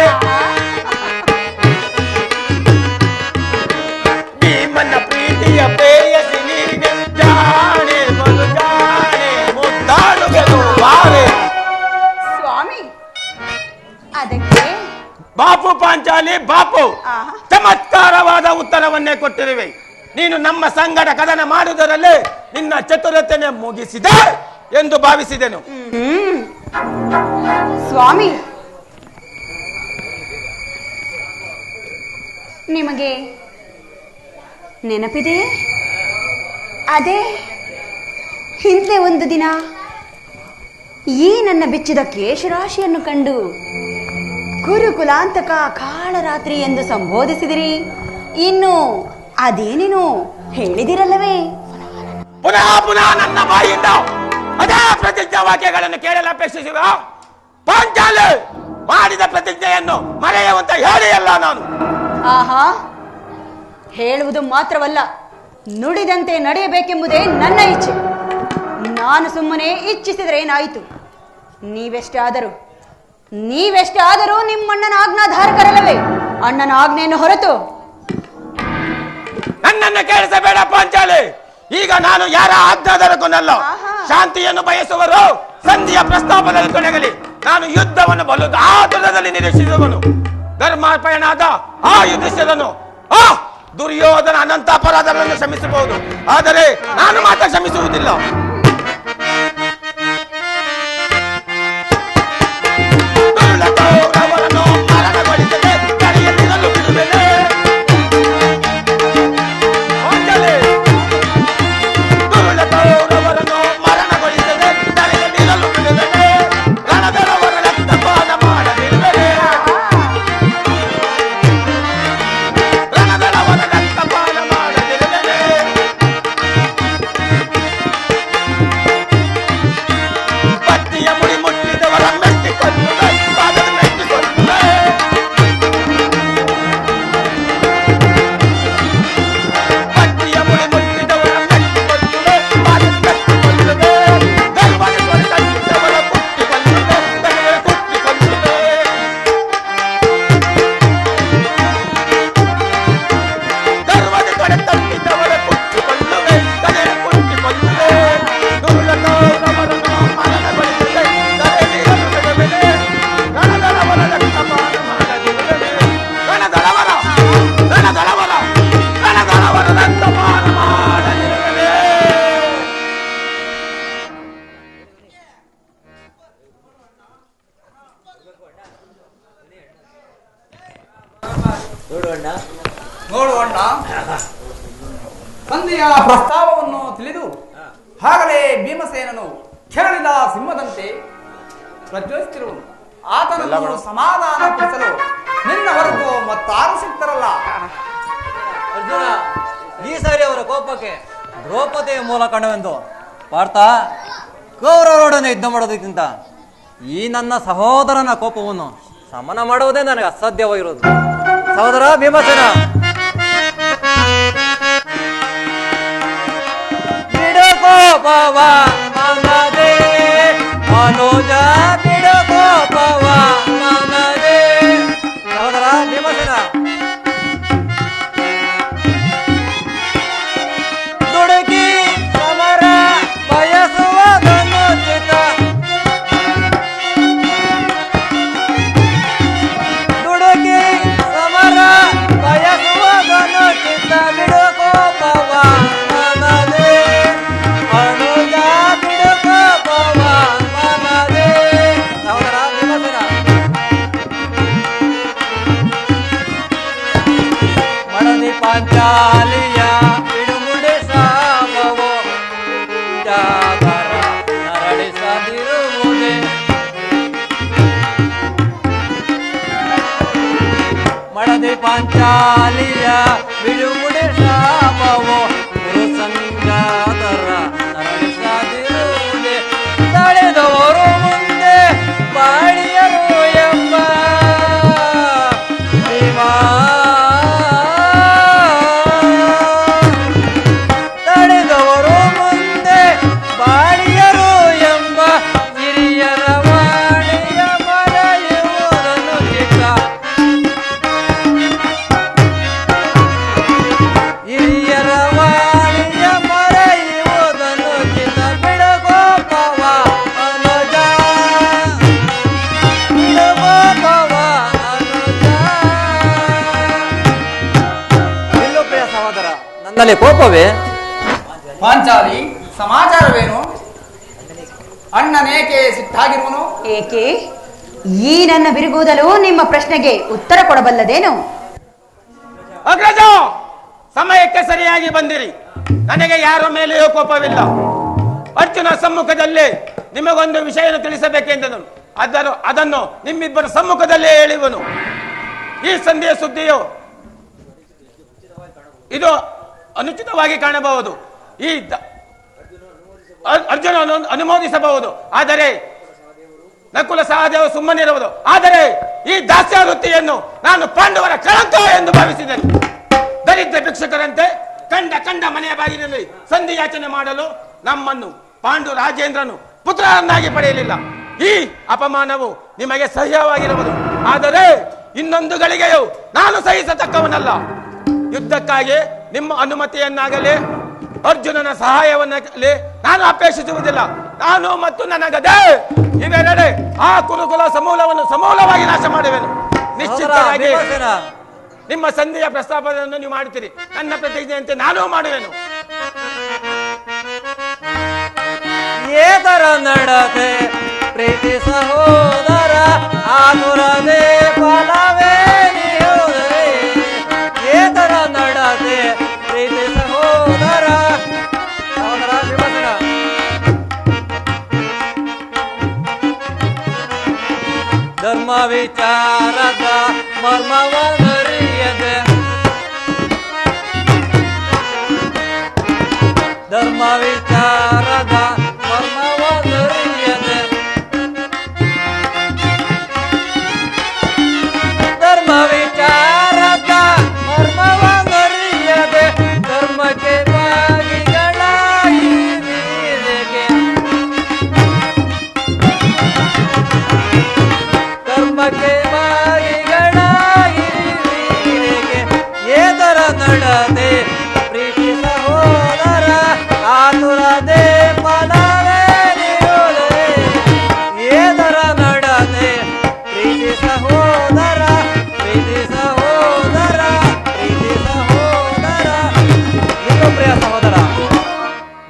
ಭೀಮನ ಪ್ರೀತಿಯ ಪ್ರೇಯಸಿ ನೀನೆ. ಜಾಣೆ ಬಲು ಜಾಣೆ ಮುದ್ದಾಡುವೆನು ಬಾರೆ. ಸ್ವಾಮಿ, ಅದಕ್ಕೆ ಬಾಪು ಪಾಂಚಾಲಿ, ಬಾಪು, ಆಹಾ. ಚಮತ್ಕಾರವಾದ ಉತ್ತರವನ್ನೇ ಕೊಟ್ಟಿರುವೆ. ನೀನು ನಮ್ಮ ಸಂಗಡ ಕದನ ಮಾಡುವುದರಲ್ಲೇ ನಿನ್ನ ಚತುರತೆನೆ ಮುಗಿಸಿದೆ ಎಂದು ಭಾವಿಸಿದೆನು. ಸ್ವಾಮಿ, ನಿಮಗೆ ನೆನಪಿದೆ? ಅದೇ ಹಿಂದೆ ಒಂದು ದಿನ ಈ ನನ್ನ ಬಿಚ್ಚಿದ ಕೇಶರಾಶಿಯನ್ನು ಕಂಡು ಗುರುಕುಲಾಂತಕ ಕಾಳರಾತ್ರಿ ಎಂದು ಸಂಬೋಧಿಸಿದಿರಿ. ಇನ್ನು ಅದೇನೇನು ಹೇಳಿದಿರಲ್ಲವೇ? ಪುನಃ ಪುನಃ ನನ್ನ ಬಾಯಿಂದ ಅದೇ ಪ್ರತಿಜ್ಞಾ ವಾಕ್ಯಗಳನ್ನು ಕೇಳಲು ಅಪೇಕ್ಷಿಸುವ. ಪಾಂಚಾಲಿ ಮಾಡಿದ ಪ್ರತಿಜ್ಞೆಯನ್ನು ಮರೆಯುವಂತ ಹೇಳಿಯಲ್ಲ ನಾನು. ಆಹಾ, ಹೇಳುವುದು ಮಾತ್ರವಲ್ಲ, ನುಡಿದಂತೆ ನಡೆಯಬೇಕೆಂಬುದೇ ನನ್ನ ಇಚ್ಛೆ. ನಾನು ಸುಮ್ಮನೆ ಇಚ್ಛಿಸಿದರೇನಾಯಿತು? ನೀವೆಷ್ಟಾದರೂ ನಿಮ್ಮಣ್ಣನ ಆಜ್ಞಾಧಾರಕರಲ್ಲವೇ? ಅಣ್ಣನ ಆಜ್ಞೆಯನ್ನು ಹೊರತು ನನ್ನನ್ನು ಕೇಳಿಸಬೇಡ ಪಾಂಚಾಲಿ. ಈಗ ನಾನು ಯಾರ ಆಜ್ಞಾಧಾರಕನಲ್ಲ. ಶಾಂತಿಯನ್ನು ಬಯಸುವರು ಸಂಧಿಯ ಪ್ರಸ್ತಾಪದಲ್ಲಿ ತೊಡಗಲಿ. ನಾನು ಯುದ್ಧವನ್ನು ಬಲು ಆತುರದಲ್ಲಿ ನಿರೀಕ್ಷಿಸುವನು. ಧರ್ಮಾರ್ಪಣನಾದ ಆ ಯುಧಿಷ್ಠಿರನು ಆ ದುರ್ಯೋಧನ ಅನಂತ ಅಪರಾಧಗಳನ್ನು ಕ್ಷಮಿಸಬಹುದು, ಆದರೆ ನಾನು ಮಾತ್ರ ಕ್ಷಮಿಸುವುದಿಲ್ಲ. ಅವರನ್ನು ಮರಣಗೊಳಿಸದೆ ಕರೆಯಲಿರಲು ಬಿಡುವೆನೆ. ದುರ್ಲಭರವರನ್ನು ಮರಣಗೊಳಿಸದೆ ಕರೆಯಲಿರಲು ಬಿಡುವೆನೆ. ರಣದರವರ ರಕ್ತಪಾನ ಮಾಡಲಿರುವೆನೆ. ರಣದರವರ ರಕ್ತಪಾನ ಮಾಡಲಿರುವೆನೆ. ಪಟ್ಟಿಯ ಮುಡಿ ಮುಟ್ಟಿದವರ ಮೆಟ್ಟಿಕೊಳ್ಳುವೆ, ಪಾದದ ಮೆಟ್ಟಿಕೊಳ್ಳುವೆ. ಪಟ್ಟಿಯ ಮುಡಿ ಮುಟ್ಟಿದವರ ಮೆಟ್ಟಿಕೊಳ್ಳುವೆ, ಪಾದದ ಮೆಟ್ಟಿಕೊಳ್ಳುವೆ. ಗರ್ವಕ್ಕೆ ಕೊರತಟ್ಟಿದವರ ಕುಟ್ಟಿಕೊಳ್ಳುವೆ, ತಲೆಗೆ ಕುಟ್ಟಿಕೊಳ್ಳುವೆ. ಗರ್ವಕ್ಕೆ ಕೊರತಟ್ಟಿದವರ ಕುಟ್ಟಿಕೊಳ್ಳುವೆ, ತಲೆಗೆ ಕುಟ್ಟಿಕೊಳ್ಳುವೆ. ದುರ್ಲಭರವರನ್ನು ಮರಣಗೊಳಿಸದೆ ಕರೆಯಲಿರಲು ಬಿಡುವೆನೆ. ರಣದರವರ ರಕ್ತಪಾನ ಮಾಡದಿರುವೆನೆ. ರಣದರವರ ರಕ್ತಪಾನ ಮಾಡದಿರುವೆನೆ. ನೋಡುವಣ್ಣ, ಸಂಧಿಯ ಪ್ರಸ್ತಾವವನ್ನು ತಿಳಿದು ಆಗಲೇ ಭೀಮಸೇನನು ಕೆರಳಿದ ಸಿಂಹದಂತೆ ಪ್ರಜ್ವಲಿಸುತ್ತಿರುವನು. ಆತನನ್ನು ಸಮಾಧಾನಪಡಿಸಲು ನಿನ್ನ ಹೊರತು ಮತ್ತಾರು ಸಿಗ್ತಾರಲ್ಲ. ಅರ್ಜುನ, ಈ ಸಾರಿ ಅವರ ಕೋಪಕ್ಕೆ ದ್ರೌಪದಿಯ ಮೂಲ ಕಾರಣವೆಂದು ಪಾರ್ಥ, ಕೌರವರೊಡನೆ ಯುದ್ಧ ಮಾಡೋದಕ್ಕಿಂತ ಈ ನನ್ನ ಸಹೋದರನ ಕೋಪವನ್ನು ಶಮನ ಮಾಡುವುದೇ ನನಗೆ ಅಸಾಧ್ಯವಾಗಿರುವುದು. ಸಹೋದರ ಭೀಮಸೇನ, ಬಿಡು ಕೋಪವ ಮನದೇ, ಮನೋಜ ಬಿಡು ಕೋಪವ ಮನದೇ. ಸಹೋದರ ಭೀಮಸೇನ, ದುಡುಕಿ ಸಮರ ಬಯಸುವುದನ್ನು ಚಿತ್ತ, ದುಡುಕಿ ಸಮರ ಬಯಸುವುದನ್ನು ಚಿತ್ತ, ಬಿಡು ಕೋಪವ ಮನದೇ, ಅನುಜ ಬಿಡು ಕೋಪವ ಮನದೇ. ಸಹೋದರ ಭೀಮಸೇನ, ಮಡದಿ ಪಾಂಚಾಲಿಯ ಬಿಡುಮುಡಿ ಸಾಮವೋ ಜಾಗರ ನರಳಿಸದಿರುವುದೇ. ಮಡದಿ ಪಾಂಚಾಲಿಯ ಬಿಡುಮುಡಿ ಸಾಮವೋ ಗುರು ಸಂಗಾದರ ನರಳಿಸದಿರುವುದೇ. ತಡೆದವರು ಮುಂದೆ ಬಾಳಿಯರು ಎಂಬ ಭೀಮಾ, ತಡೆದವರು ಮುಂದೆ ಬಾಳಿಯರು ಎಂಬ ಹಿರಿಯರ ವಾಣಿಯ ಮರೆಯುವುದನ್ನು ಚಿತ್ತ, ಹಿರಿಯರ ವಾಣಿಯ ಮರೆಯುವುದನ್ನು ಚಿತ್ತ. ಬಿಡು ಕೋಪವ ಅನುಜ, ಬಿಡು ಕೋಪವ ಅನುಜ. ನಿಲ್ಲು ಪ್ರಿಯ ಸಹೋದರ, ನನ್ನಲ್ಲಿ ಕೋಪವೇ? ಪಾಂಚಾಲಿ, ಸಮಾಚಾರವೇನು? ಅಣ್ಣನೇಕೆ ಸಿಟ್ಟಾಗಿರುವನು? ಏಕೆ ಈ ನನ್ನ ಬಿರುಗುವುದಲು ನಿಮ್ಮ ಪ್ರಶ್ನೆಗೆ ಉತ್ತರ ಕೊಡಬಲ್ಲದೇನು? ಅಗ್ರಜ, ಸಮಯಕ್ಕೆ ಸರಿಯಾಗಿ ಬಂದಿರಿ. ನನಗೆ ಯಾರ ಮೇಲೆಯೂ ಕೋಪವಿಲ್ಲ. ಅರ್ಜುನ ಸಮ್ಮುಖದಲ್ಲಿ ನಿಮಗೊಂದು ವಿಷಯವನ್ನು ತಿಳಿಸಬೇಕೆಂದನು. ಅದನ್ನು ನಿಮ್ಮಿಬ್ಬರ ಸಮ್ಮುಖದಲ್ಲೇ ಹೇಳುವನು. ಈ ಸಂಧಿಯ ಸುದ್ದಿಯು ಇದು ಅನುಚಿತವಾಗಿ ಕಾಣಬಹುದು. ಈ ಅರ್ಜುನ ಅನುಮೋದಿಸಬಹುದು, ಆದರೆ ನಕುಲ ಸಹದೇವ ಸುಮ್ಮನಿರುವುದು. ಆದರೆ ಈ ದಾಸ್ಯ ವೃತ್ತಿಯನ್ನು ನಾನು ಪಾಂಡವರ ಕಳಂಕ ಎಂದು ಭಾವಿಸಿದ್ದೇನೆ. ದರಿದ್ರ ಭಿಕ್ಷಕರಂತೆ ಕಂಡ ಮನೆಯ ಬಾಗಿಲಲ್ಲಿ ಸಂಧಿ ಯಾಚನೆ ಮಾಡಲು ನಮ್ಮನ್ನು ಪಾಂಡು ರಾಜೇಂದ್ರನು ಪುತ್ರರನ್ನಾಗಿ ಪಡೆಯಲಿಲ್ಲ. ಈ ಅಪಮಾನವು ನಿಮಗೆ ಸಹ್ಯವಾಗಿರುವುದು, ಆದರೆ ಇನ್ನೊಂದು ಗಳಿಗೆಯು ನಾನು ಸಹಿಸತಕ್ಕವನಲ್ಲ. ಯುದ್ಧಕ್ಕಾಗಿ ನಿಮ್ಮ ಅನುಮತಿಯನ್ನಾಗಲಿ ಅರ್ಜುನನ ಸಹಾಯವನ್ನಾಗಲಿ ನಾನು ಅಪೇಕ್ಷಿಸುವುದಿಲ್ಲ. ನಾನು ಮತ್ತು ನನ್ನ ಗದೆ ಇವೆರಡೆ ಆ ಕುರುಕುಲ ಸಮೂಲವಾಗಿ ನಾಶ ಮಾಡುವೆನು. ನಿಶ್ಚಿತವಾಗಿ ನಿಮ್ಮ ಸಂಧಿಯ ಪ್ರಸ್ತಾಪವನ್ನು ನೀವು ಮಾಡುತ್ತೀರಿ, ನನ್ನ ಪ್ರತಿಜ್ಞೆಯಂತೆ ನಾನೂ ಮಾಡುವೆನು. ಏತರ ನಡತೆ ಪ್ರೀತಿ ಸಹೋದರ ಆತುರದೆ ಫಲವೇ ನೀಡುವುದೇ. ಏತರ ನಡತೆ ಪ್ರೀತಿ ಸಹೋದರ ಭೀಮಸೇನ. ಧರ್ಮ ವಿಚಾರದ ಮರ್ಮವರಿಯದೆ ಧರ್ಮ ವಿಚಾರದ ಮರ್ಮವರಿಯದೆ ಧರ್ಮ ವಿಚಾರದ ಮರ್ಮವರಿಯದೆ ಧರ್ಮಕ್ಕೆ ಬಾಗಿಗಳಾಗಿ ನೀರಿಗೆ ಧರ್ಮಕ್ಕೆ ಬಾಗಿಗಳಾಗಿ ನೀರಿಗೆ ಏತರ ನಡದೆ ಪ್ರೀತಿ ಸಹೋದರ ಆತುರದೆ ಫಲವೇ ನೀಡುವುದೇ. ಏತರ ನಡದೆ ಪ್ರೀತಿ ಸಹೋದರ ಪ್ರೀತಿ ಸಹೋದರ ಪ್ರೀತಿ ಸಹೋದರ. ಇನ್ನು ಪ್ರಿಯ ಸಹೋದರ,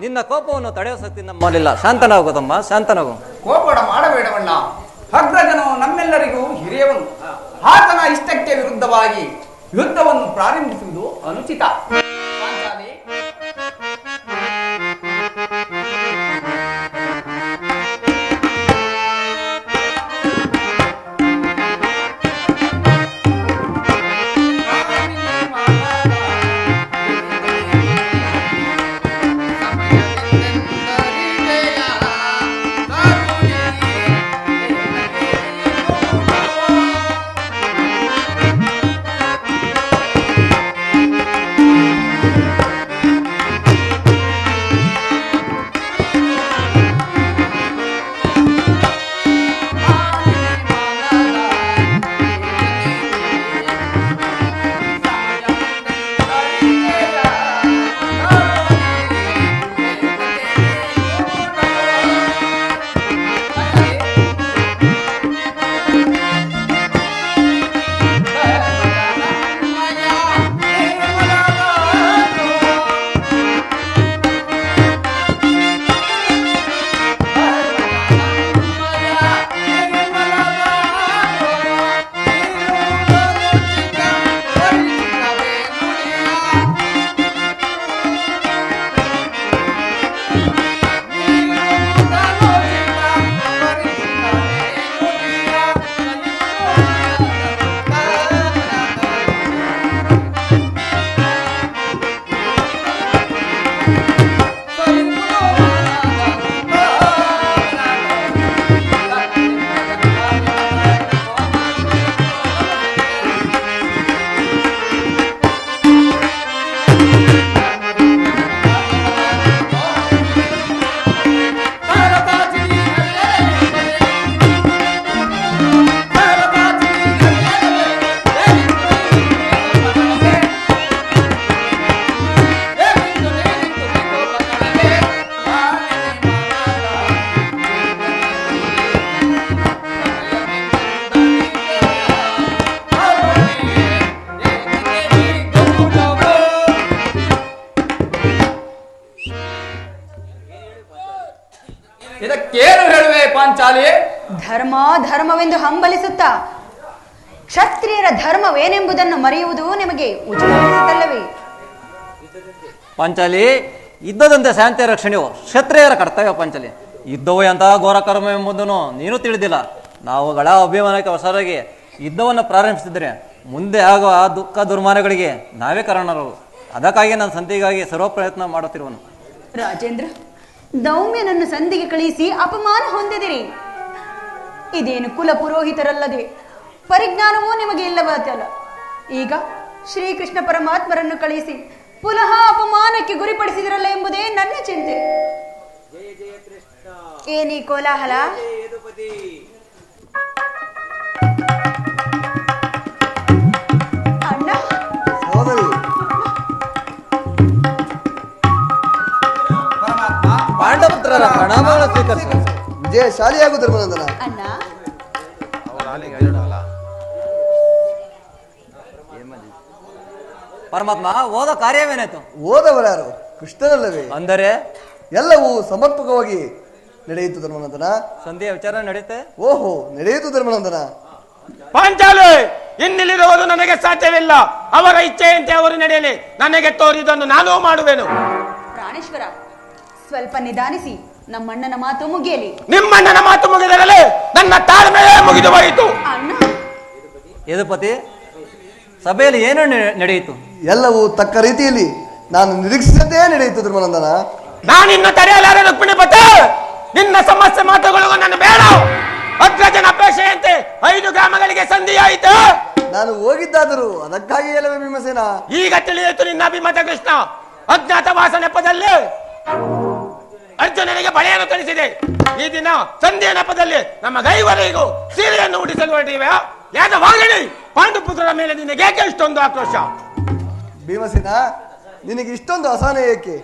ನಿನ್ನ ಕೋಪವನ್ನು ತಡೆಯುವ ಶಕ್ತಿ ನಮ್ಮಲ್ಲಿಲ್ಲ. ಶಾಂತನಾಗು ತಮ್ಮ, ಶಾಂತನಾಗು. ಕೋಪಡ ಮಾಡಬೇಡವಣ್ಣ. ಅಗ್ರಜನು ನಮ್ಮೆಲ್ಲರಿಗೂ ಹಿರಿಯವನು. ಆತನ ಇಷ್ಟಕ್ಕೆ ವಿರುದ್ಧವಾಗಿ ಯುದ್ಧವನ್ನು ಪ್ರಾರಂಭಿಸುವುದು ಅನುಚಿತ. ಪಾಂಚಾಲಿ, ಇದಕ್ಕೇನು ಹೇಳುವೆ ಪಾಂಚಾಲಿ? ಧರ್ಮ ಧರ್ಮವೆಂದು ಹಂಬಲಿಸುತ್ತಾ ಕ್ಷತ್ರಿಯರ ಧರ್ಮವೇನೆಂಬುದನ್ನು ಮರೆಯುವುದು ನಿಮಗೆ ಉಚಿತವಲ್ಲವೇ? ಪಾಂಚಾಲಿ, ಯುದ್ಧದಂತೆ ಶಾಂತಿಯ ರಕ್ಷಣೆಯು ಕ್ಷತ್ರಿಯರ ಕರ್ತವ್ಯ ಪಾಂಚಾಲಿ. ಯುದ್ಧವು ಎಂತಹ ಘೋರ ಕರ್ಮ ಎಂಬುದನ್ನು ನೀನು ತಿಳಿದಿಲ್ಲ. ನಾವುಗಳ ಅಭಿಮಾನಕ್ಕೆ ಹೊಸರಾಗಿ ಯುದ್ಧವನ್ನು ಪ್ರಾರಂಭಿಸಿದರೆ ಮುಂದೆ ಆಗುವ ಆ ದುಃಖ ದುರ್ಮಾನಗಳಿಗೆ ನಾವೇ ಕಾರಣರು. ಅದಕ್ಕಾಗಿ ನಾನು ಸಂಧಿಗಾಗಿ ಸರ್ವ ಪ್ರಯತ್ನ ಮಾಡುತ್ತಿರುವನು. ರಾಜೇಂದ್ರ, ದೌಮ್ಯನನ್ನು ಸಂಧಿಗೆ ಕಳಿಸಿ ಅಪಮಾನ ಹೊಂದಿದಿರಿ. ಇದೇನು ಕುಲ ಪುರೋಹಿತರಲ್ಲದೆ ಪರಿಜ್ಞಾನವೂ ನಿಮಗೆ ಇಲ್ಲವಾತಲ್ಲ. ಈಗ ಶ್ರೀಕೃಷ್ಣ ಪರಮಾತ್ಮರನ್ನು ಕಳಿಸಿ ಪುನಃ ಅಪಮಾನಕ್ಕೆ ಗುರಿಪಡಿಸಿದಿರಲ್ಲ ಎಂಬುದೇ ನನ್ನ ಚಿಂತೆ. ಏನೀ ಕೋಲಾಹಲ? ಅಣ್ಣ, ಸಹೋದರಿ, ಪರಮಾತ್ಮ ಪಾಂಡವಪುತ್ರರ ಪ್ರಣಾಮಗಳನ್ನು ಸ್ವೀಕರಿಸಿ. ವಿಜಯಶಾಲಿಯಾಗು ಧರ್ಮನಂದನ. ಅಣ್ಣ, ಪರಮಾತ್ಮ, ಹೋದ ಕಾರ್ಯವೇನಾಯ್ತು? ಓದವರ್ಯಾರು? ಕೃಷ್ಣನಲ್ಲವೇ? ಅಂದರೆ ಎಲ್ಲವೂ ಸಮರ್ಪಕವಾಗಿ ನಡೆಯಿತು ಧರ್ಮನಂದನ. ಸಂಧಿಯ ವಿಚಾರ ನಡೆಯುತ್ತೆ. ಓಹೋ, ನಡೆಯಿತು ಧರ್ಮನಂದನ. ಪಾಂಚಾಲಿ, ಇನ್ನಿಲ್ಲಿರುವುದು ನನಗೆ ಸಾಧ್ಯವಿಲ್ಲ. ಅವರ ಇಚ್ಛೆಯಂತೆ ಅವರು ನಡೆಯಲಿ. ನನಗೆ ತೋರಿದನ್ನು ನಾನೂ ಮಾಡುವೆನು. ಪ್ರಾಣೇಶ್ವರ, ಸ್ವಲ್ಪ ನಿಧಾನಿಸಿ. ನಮ್ಮಣ್ಣನ ಮಾತು ಮುಗಿಯಲಿ. ನಿಮ್ಮಣ್ಣನ ಮಾತು ಮುಗಿದರಲೇ ನನ್ನ ತಾಳ್ಮೆಯೇ ಮುಗಿದು ಹೋಯಿತು. ಅಣ್ಣ, ಯದುಪತಿ, ಸಭೆಯಲ್ಲಿ ಏನು ನಡೆಯಿತು? ಎಲ್ಲವೂ ತಕ್ಕ ರೀತಿಯಲ್ಲಿ ನಾನು ನಿರೀಕ್ಷಿಸಿದಂತೆಯೇ ನಡೆಯಿತು ಧರ್ಮನಂದನ. ನಾನಿನ್ನು ತಡೆಯಲಾರೆ ರುಕ್ಮಿಣಿಪತಿ. ನಿನ್ನ ಸಮಸ್ಯೆ ಮಾತುಗಳು ನನ್ನ ಬೇಡ. ಅಗ್ರಜನ ಅಪೇಕ್ಷೆಯಂತೆ 5 ಗ್ರಾಮಗಳಿಗೆ ಸಂಧಿಯಾಯಿತು. ನಾನು ಹೋಗಿದ್ದಾದರೂ ಅದಕ್ಕಾಗಿ ಎಲ್ಲವೇ ಭೀಮಸೇನ. ಈಗ ತಿಳಿಯಿತು ನಿನ್ನ ಅಭಿಮತ ಕೃಷ್ಣ. ಅಜ್ಞಾತವಾಸ ನೆಪದಲ್ಲಿ ಅರ್ಜುನನಿಗೆ ಬಳೆಯನ್ನು ತರಿಸಿದೆ. ಈ ದಿನ ಸಂಧಿಯ ನೆಪದಲ್ಲಿ ನಮ್ಮ ಗೈವರಿಗೂ ಸೀರೆಯನ್ನು ಉಡಿಸಲು ಹೊರಟಿವೆ. ಯಾದವಾಗಲಿ, ಪಾಂಡುಪುತ್ರರ ಮೇಲೆ ನಿನಗೇಕೆ ಇಷ್ಟೊಂದು ಆಕ್ರೋಶ? ಭೀಮಸೇನ, ನಿನಗೆ ಇಷ್ಟೊಂದು ಅಸಹನೆ ಏಕೆ?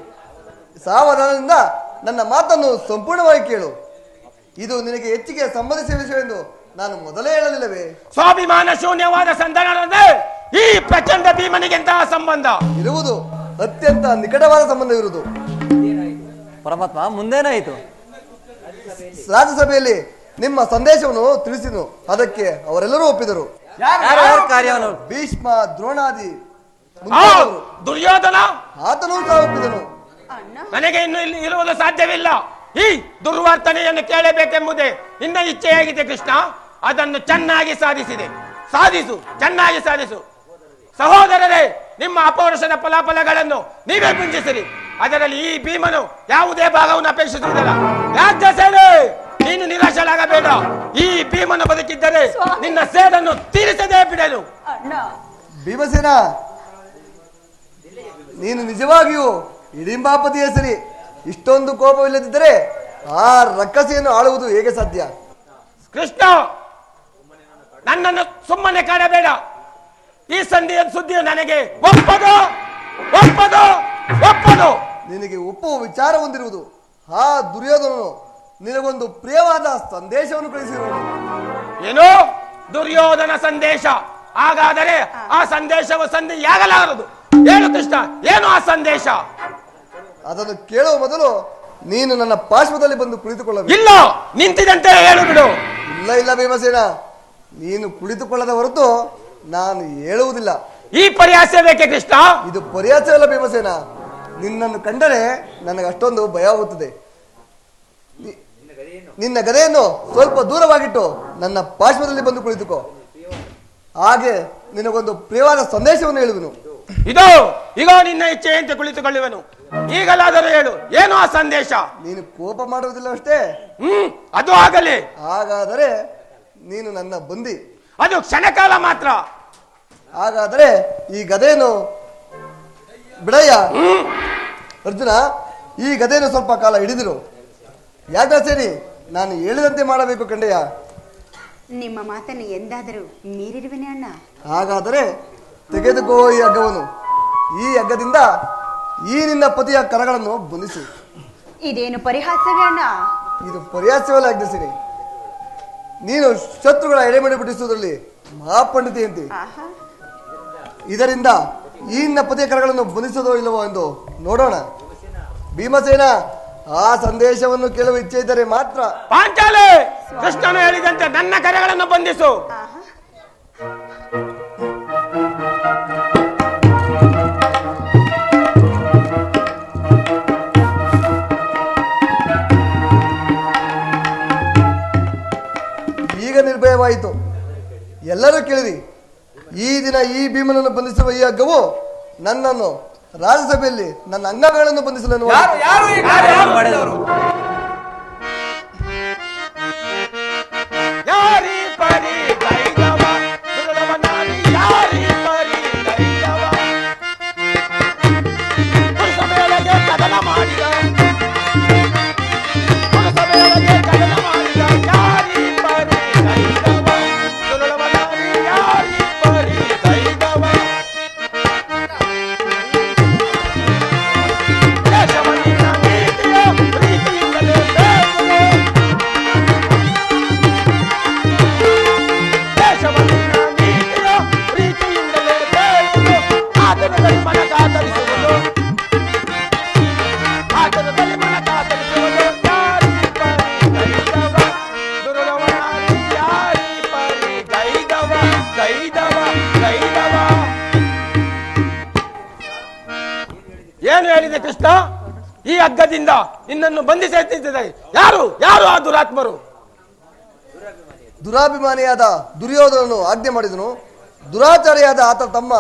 ಸಾವಧಾನದಿಂದ ನನ್ನ ಮಾತನ್ನು ಸಂಪೂರ್ಣವಾಗಿ ಕೇಳು. ಇದು ನಿನಗೆ ಹೆಚ್ಚಿಗೆ ಸಂಬಂಧಿಸಿದ ವಿಷಯವೆಂದು ನಾನು ಮೊದಲೇ ಹೇಳಲಿಲ್ಲವೇ? ಸ್ವಾಭಿಮಾನ ಶೂನ್ಯವಾದ ಸಂಧಾನವೇ ಈ ಪ್ರಚಂಡ ಭೀಮನಿಗೆಂತಹ ಸಂಬಂಧ ಇರುವುದು. ಅತ್ಯಂತ ನಿಕಟವಾದ ಸಂಬಂಧವಿರುವುದು. ಪರಮಾತ್ಮ, ಮುಂದೇನಾಯಿತು? ರಾಜ್ಯಸಭೆಯಲ್ಲಿ ನಿಮ್ಮ ಸಂದೇಶವನ್ನು ತಿಳಿಸಿದನು. ಅದಕ್ಕೆ ಅವರೆಲ್ಲರೂ ಒಪ್ಪಿದರು. ಯಾರ್ಯಾರ ಕಾರ್ಯವನ್ನು? ಭೀಷ್ಮ, ದ್ರೋಣಾದಿ ಆ ಮುಂತಾದವರು. ದುರ್ಯೋಧನ ಆತನೂ ಸಹ ಒಪ್ಪಿದನು. ಅಣ್ಣ, ನನಗೆ ಇನ್ನು ಇಲ್ಲಿ ಇರುವುದು ಸಾಧ್ಯವಿಲ್ಲ. ಈ ದುರ್ವರ್ತನೆಯನ್ನು ಕೇಳಬೇಕೆಂಬುದೇ ನಿನ್ನ ಇಚ್ಛೆಯಾಗಿದೆ ಕೃಷ್ಣ. ಅದನ್ನು ಚೆನ್ನಾಗಿ ಸಾಧಿಸು, ಚೆನ್ನಾಗಿ ಸಾಧಿಸು. ಸಹೋದರರೇ, ನಿಮ್ಮ ಅಪೌರುಷದ ಫಲಾಫಲಗಳನ್ನು ನೀವೇ ಗುಂಜಿಸಿರಿ. ಅದರಲ್ಲಿ ಈ ಭೀಮನು ಯಾವುದೇ ಭಾಗವನ್ನು ಅಪೇಕ್ಷಿಸುವುದಿಲ್ಲ. ರಾಜ್ಯ ಸೇನೆ, ನೀನು ನಿರಾಶರಾಗಬೇಡ. ಈ ಭೀಮನು ಬದುಕಿದ್ದರೆ ನಿನ್ನ ಸೇಡನ್ನು ತೀರಿಸದೇ ಬಿಡಲು. ಅಣ್ಣ, ಭೀಮಸೇನ, ನೀನು ನಿಜವಾಗಿಯೂ ಹಿಡಿಂಬಾಪತಿಯ ಸರಿ. ಇಷ್ಟೊಂದು ಕೋಪವಿಲ್ಲದಿದ್ದರೆ ಆ ರಕ್ಕಸೆಯನ್ನು ಆಳುವುದು ಹೇಗೆ ಸಾಧ್ಯ? ಕೃಷ್ಣ, ನನ್ನನ್ನು ಸುಮ್ಮನೆ ಕಾಡಬೇಡ. ಈ ಸಂಧಿಯ ಸುದ್ದಿಯು ನನಗೆ ಒಪ್ಪದು. ನಿನಗೆ ಒಪ್ಪುವ ವಿಚಾರ ಹೊಂದಿರುವುದು. ಆ ದುರ್ಯೋಧನನು ನಿನಗೊಂದು ಪ್ರಿಯವಾದ ಸಂದೇಶವನ್ನು ಕಳಿಸಿರುವನು. ಏನು? ದುರ್ಯೋಧನ ಸಂದೇಶ? ಹಾಗಾದರೆ ಆ ಸಂದೇಶವು ಸಂಧಿಯಾಗಲಾರದು. ಹೇಳು ಕೃಷ್ಣ, ಏನು ಆ ಸಂದೇಶ? ಅದನ್ನು ಕೇಳುವ ಮೊದಲು ನೀನು ನನ್ನ ಪಾರ್ಶ್ವದಲ್ಲಿ ಬಂದು ಕುಳಿತುಕೊಳ್ಳಬೇಕು. ಇಲ್ಲ, ನಿಂತಿದಂತೆ ಹೇಳು ಬಿಡು. ಇಲ್ಲ ಭೀಮಸೇನ, ನೀನು ಕುಳಿತುಕೊಳ್ಳದ ಹೊರತು ನಾನು ಹೇಳುವುದಿಲ್ಲ. ಈ ಪರಿಹಾಸ ಬೇಕೆ ಕೃಷ್ಣ? ಇದು ಪರಿಹಾಸವಲ್ಲ ಭೀಮಸೇನ. ನಿನ್ನನ್ನು ಕಂಡರೆ ನನಗೆ ಅಷ್ಟೊಂದು ಭಯ ಆಗುತ್ತದೆ. ನಿನ್ನ ಗದೆಯನ್ನು ಸ್ವಲ್ಪ ದೂರವಾಗಿಟ್ಟು ನನ್ನ ಪಾರ್ಶ್ವದಲ್ಲಿ ಬಂದು ಕುಳಿತುಕೋ. ಹಾಗೆ ನಿನಗೊಂದು ಪ್ರಿಯವಾದ ಸಂದೇಶವನ್ನು ಹೇಳುವೆನು. ಈಗ ನಿನ್ನ ಇಚ್ಛೆಯಂತೆ ಕುಳಿತುಕೊಳ್ಳುವೆನು. ಈಗಲಾದರೂ ಹೇಳು, ಏನು ಆ ಸಂದೇಶ? ನೀನು ಕೋಪ ಮಾಡುವುದಿಲ್ಲ ಅಷ್ಟೇ? ಅದು ಆಗಲಿ. ಹಾಗಾದರೆ ನೀನು ನನ್ನ ಬಂದಿ. ಅದು ಕ್ಷಣಕಾಲ ಮಾತ್ರ. ಹಾಗಾದರೆ ಈ ಗದೆಯನ್ನು ಬಿಡಯ್ಯ. ಅರ್ಜುನ, ಈ ಗದೆಯನ್ನು ಸ್ವಲ್ಪ ಕಾಲ ಹಿಡಿದಿರು. ಯಾಕ ಸೇರಿ ನಾನು ಹೇಳಿದಂತೆ ಮಾಡಬೇಕು ಕಂಡೆಯ. ನಿಮ್ಮ ಮಾತನ್ನು ಎಂದಾದರೂ ಮೀರಿರುವೆನೆ ಅಣ್ಣ. ಹಾಗಾದರೆ ತೆಗೆದುಕೋ ಈ ಹಗ್ಗವನ್ನು. ಈ ಹಗ್ಗದಿಂದ ಈ ನಿನ್ನ ಪತಿಯ ಕರಗಳನ್ನು ಬಂಧಿಸು. ಇದೇನು ಪರಿಹಾಸವೇ ಅಣ್ಣ? ಇದು ಪರಿಹಾಸವಲ್ಲ ಅಗ್ನಿಸಿರಿ. ನೀನು ಶತ್ರುಗಳ ಎಡೆಮಡಿ ಬಿಡಿಸುವುದರಲ್ಲಿ ಮಹಾಪಂಡಿತಿ ಅಂತಿ. ಆಹಾ, ಇದರಿಂದ ಈ ನಿನ್ನ ಪತಿಯ ಕರಗಳನ್ನು ಬಂಧಿಸೋದೋ ಇಲ್ಲವೋ ಎಂದು ನೋಡೋಣ. ಭೀಮಸೇನ, ಆ ಸಂದೇಶವನ್ನು ಕೇಳುವ ಇಚ್ಛೆ ಇದ್ದರೆ ಮಾತ್ರ. ಪಾಂಚಾಲಿ, ಕೃಷ್ಣನು ಹೇಳಿದಂತೆ ನನ್ನ ಕರೆಗಳನ್ನು ಬಂಧಿಸು. ಆಹಾ. ದಿನ ಈ ಭೀಮನನ್ನು ಬಂಧಿಸುವ ಈ ಹಗ್ಗವು ನನ್ನನ್ನು ರಾಜ್ಯಸಭೆಯಲ್ಲಿ ನನ್ನ ಅಂಗಗಳನ್ನು ಬಂಧಿಸಲು ಯಾರು ಯಾರು ಈ ಕಾರ್ಯ ಮಾಡಿದವರು? ಯಾರಿ ಪರಿ ಗೈದವ ದುರ್ಲಭನಾಗಿ ಯಾರಿ ಪರಿ ಗೈದವ ಪುರಸಭೆಯೊಳಗೆ ಕದನ ಮಾಡಿದ ಪುರಸಭೆಯೊಳಗೆ ಕದನ ಮಾಡಿದ ಯಾರಿ ಪರಿ ಗೈದವ ದುರ್ಲಭನಾಗಿ ಯಾರಿ ಪರಿ ಗೈದವ ದೇಶವನ್ನಿನ ನೀತಿಯ ಪ್ರೀತಿಯಿಂದಲೇ ಬೇಗುವೆ ದೇಶವನ್ನಿನ ನೀತಿಯ ಪ್ರೀತಿಯಿಂದಲೇ ಬೇಗುವೆ ಆತನದಲ್ಲಿ ಮನ ಕಾತರಿಸುವುದು ಆತನದಲ್ಲಿ ಮನ ಕಾತರಿಸುವುದು ಯಾರಿ ಪರಿ ಗೈದವ ದುರ್ಲಭನಾಗಿ ಯಾರಿ ಪರಿ ಗೈದವ ಗೈದವ ಗೈದವ ಏನು ಹೇಳಿದೆ ಕೃಷ್ಣ? ಈ ಹಗ್ಗದಿಂದ ನಿನ್ನನ್ನು ಬಂಧಿಸುತ್ತಿದ್ದಾರೆ. ಯಾರು ಯಾರು ಆ ದುರಾತ್ಮರು? ದುರಾಭಿಮಾನಿಯಾದ ದುರ್ಯೋಧನನು ಆಜ್ಞೆ ಮಾಡಿದನು. ದುರಾಚಾರಿಯಾದ ಆತ ತಮ್ಮ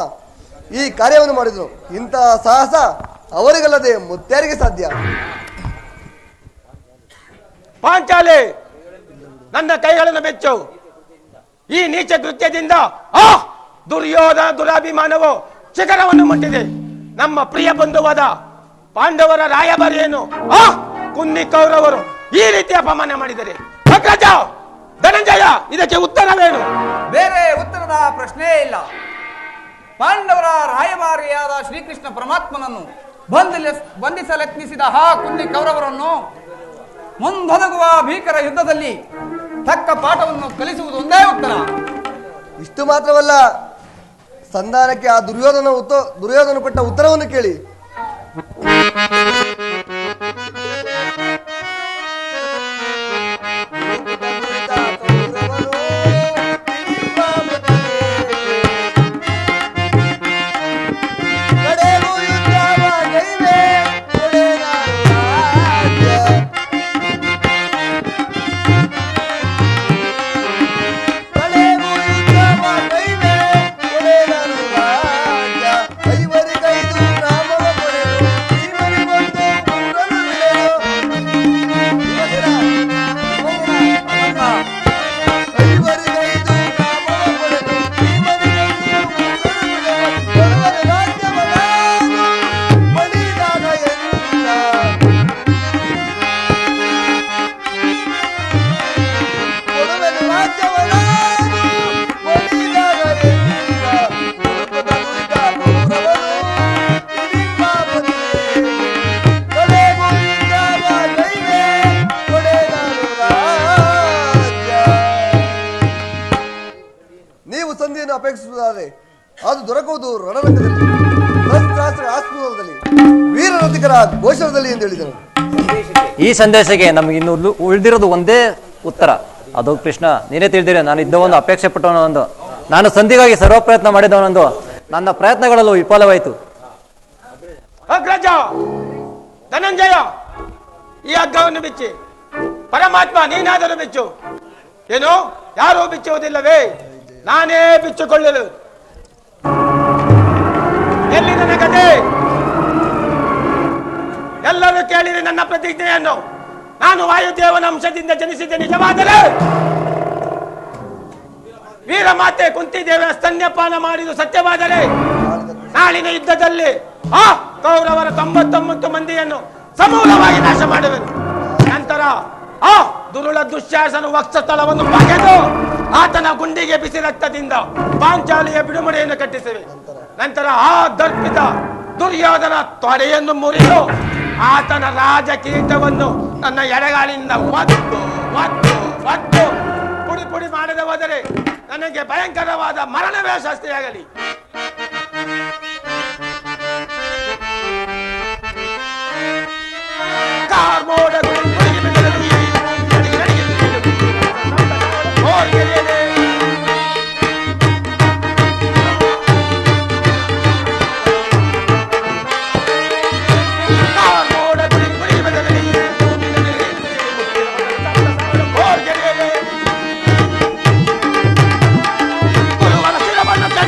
ಈ ಕಾರ್ಯವನ್ನು ಮಾಡಿದನು. ಇಂತಹ ಸಾಹಸ ಅವರಿಗಲ್ಲದೆ ಮುತ್ಯಾರಿಗೆ ಸಾಧ್ಯ? ಪಾಂಚಾಲಿ, ನನ್ನ ಕೈಗಳನ್ನು ಬೆಚ್ಚು. ಈ ನೀಚ ಕೃತ್ಯದಿಂದ ಆ ದುರ್ಯೋಧನ ದುರಾಭಿಮಾನವು ಶಿಖರವನ್ನು ಮುಟ್ಟಿದೆ. ನಮ್ಮ ಪ್ರಿಯ ಬಂಧುವಾದ ಪಾಂಡವರ ರಾಯಭಾರಿಯನ್ನು ಆ ಕುನ್ನಿ ಕೌರವರು ಈ ರೀತಿ ಅಪಮಾನ ಮಾಡಿದರೆ ಅಗ್ರಜ ಧನಂಜಯ, ಇದಕ್ಕೆ ಉತ್ತರವೇನು? ಬೇರೆ ಉತ್ತರದ ಪ್ರಶ್ನೆಯೇ ಇಲ್ಲ. ಪಾಂಡವರ ರಾಯಭಾರಿಯಾದ ಶ್ರೀಕೃಷ್ಣ ಪರಮಾತ್ಮನನ್ನು ಬಂಧಿಸಲೆತ್ನಿಸಿದ ಆ ಕುಂದಿ ಕೌರವರನ್ನು ಮುಂದೊದಗುವ ಭೀಕರ ಯುದ್ಧದಲ್ಲಿ ತಕ್ಕ ಪಾಠವನ್ನು ಕಲಿಸುವುದು ಒಂದೇ ಉತ್ತರ. ಇಷ್ಟು ಮಾತ್ರವಲ್ಲ, ಸಂಧಾನಕ್ಕೆ ಆ ದುರ್ಯೋಧನ ಕೊಟ್ಟ ಉತ್ತರವನ್ನು ಕೇಳಿ. ನೀವು ಸಂಧಿಯನ್ನು ಅಪೇಕ್ಷಿಸುವುದಾದರೆ ಅದು ದೊರಕುವುದು ರಣರಂಗದಲ್ಲಿ, ಶಸ್ತ್ರಾಸ್ತ್ರ ಆಸ್ಪದದಲ್ಲಿ, ವೀರರಥಿಕರ ಘೋಷಣದಲ್ಲಿ ಎಂದು ಹೇಳಿದರು. ಈ ಸಂದೇಶಕ್ಕೆ ನಮಗೆ ಇನ್ನು ಉಳಿದಿರೋದು ಒಂದೇ ಉತ್ತರ. ಅದು ಕೃಷ್ಣ, ನೀನೇ ತಿಳಿದಿರಿ. ನಾನು ಇದ್ದವೊಂದು ಅಪೇಕ್ಷೆ ಪಟ್ಟವನೊಂದು, ನಾನು ಸಂಧಿಗಾಗಿ ಸರ್ವ ಪ್ರಯತ್ನ ಮಾಡಿದವನೊಂದು, ನನ್ನ ಪ್ರಯತ್ನಗಳಲ್ಲೂ ವಿಫಲವಾಯಿತು. ಅಗ್ರಜ ಧನಂಜಯ, ಈ ಹಗ್ಗವನ್ನು ಬಿಚ್ಚಿ. ಪರಮಾತ್ಮ, ನೀನಾದರೂ ಬಿಚ್ಚು. ಏನು, ಯಾರೂ ಬಿಚ್ಚುವುದಿಲ್ಲವೇ? ನಾನೇ ಬಿಚ್ಚಿಕೊಳ್ಳಲು. ಎಲ್ಲಿ ನನ್ನ ಕತೆ? ಎಲ್ಲರೂ ಕೇಳಿರಿ ನನ್ನ ಪ್ರತಿಜ್ಞೆಯನ್ನು. ನಾನು ವಾಯುದೇವನ ಅಂಶದಿಂದ ಜನಿಸಿದ್ದೆ ನಿಜವಾದರೆ ವೀರಮಾತೆ ಕುಂತಿದೇವಿಯ ಸ್ತನ್ಯಪಾನ ಮಾಡಿದ್ದು ಸತ್ಯವಾದರೆ ನಾಳಿನ ಯುದ್ಧದಲ್ಲಿ ಆ ಕೌರವರ 99 ಮಂದಿಯನ್ನು ಸಮೂಲವಾಗಿ ನಾಶ ಮಾಡುವೆನು. ನಂತರ ಆ ದುರುಳ ದುಶ್ಯಾಸನ ವಕ್ಷಸ್ಥಳವನ್ನು ಬಗೆದು ಆತನ ಗುಂಡಿಗೆ ಬಿಸಿ ರಕ್ತದಿಂದ ಪಾಂಚಾಲಿಯ ಬಿಡುಮಡೆಯನ್ನು ಕಟ್ಟಿಸಿವೆ. ನಂತರ ಆ ದರ್ಪಿತ ದುರ್ಯೋಧನ ತೊಡೆಯನ್ನು ಮುರಿದು ಆತನ ರಾಜಕೀಟವನ್ನು ನನ್ನ ಎಡಗಾಲಿಂದ ಒತ್ತು ಒತ್ತು ಒತ್ತು ಪುಡಿ ಪುಡಿ ಮಾಡದೆ ಹೋದರೆ ನನಗೆ ಭಯಂಕರವಾದ ಮರಣವೇ ಶಾಸ್ತಿಯಾಗಲಿ.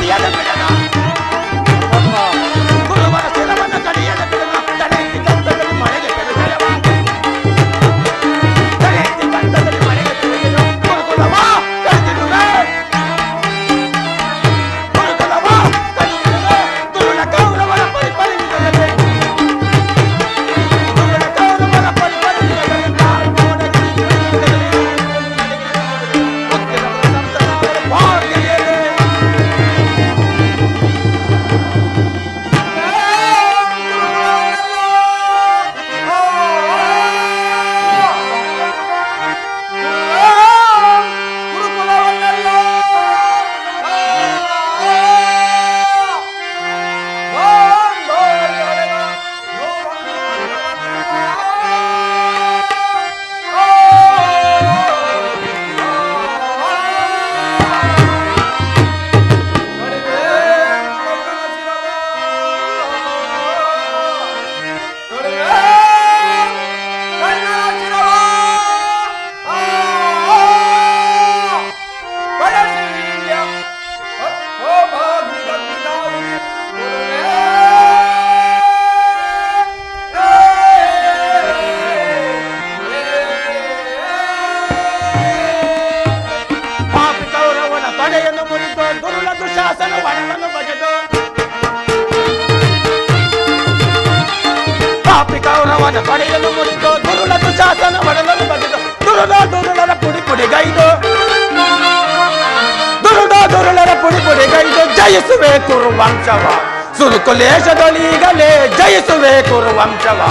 Yeah. ಪಾಪಿ ಕೌರವನ ಪಡೆಯಲು ಮುರಿದು ದುರುಳ ದುಶಾಸನ ಒಡಲನ್ನು ಬಗೆದು ದುರುಳರ ಪುಡಿ ಪುಡಿಗೈದು ದುರುಳರ ಪುಡಿ ಪುಡಿಗೈದು ಜಯಿಸುವೆ ಕುರುವಂಶವ ಸುರುಕುಲೇಶದೊಳೀಗಲೇ ಜಯಿಸುವೆ ಕುರುವಂಶವ.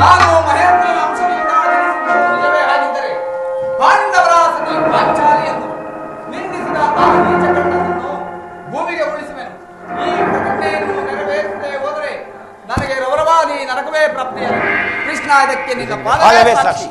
ನಾನು ಮಹೇಂದ್ರನ ಅಂಶದಿಂದ ಜನಿಸಿದ್ದು ನಿಜವೇ ಆಗಿದ್ದರೆ ಪಾಂಡವರ ಸತಿ ಪಾಂಚಾಲಿಯನ್ನು ನಿಂದಿಸಿದ ಆ ನೀಚ ಗಂಡನನ್ನು ಭೂಮಿಗೆ ಉಳಿಸುವೆನು. ಈ ಪ್ರತಿಜ್ಞೆಯನ್ನು ನೆರವೇರಿಸದೆ ಹೋದರೆ ನನಗೆ ರೌರವಾದಿ ನರಕವೇ ಪ್ರಾಪ್ತಿಯಾಗಿದೆ. ಕೃಷ್ಣ ಇದಕ್ಕೆ ನಿನ್ನ ಪಾದವೇ ಸಾಕ್ಷಿ.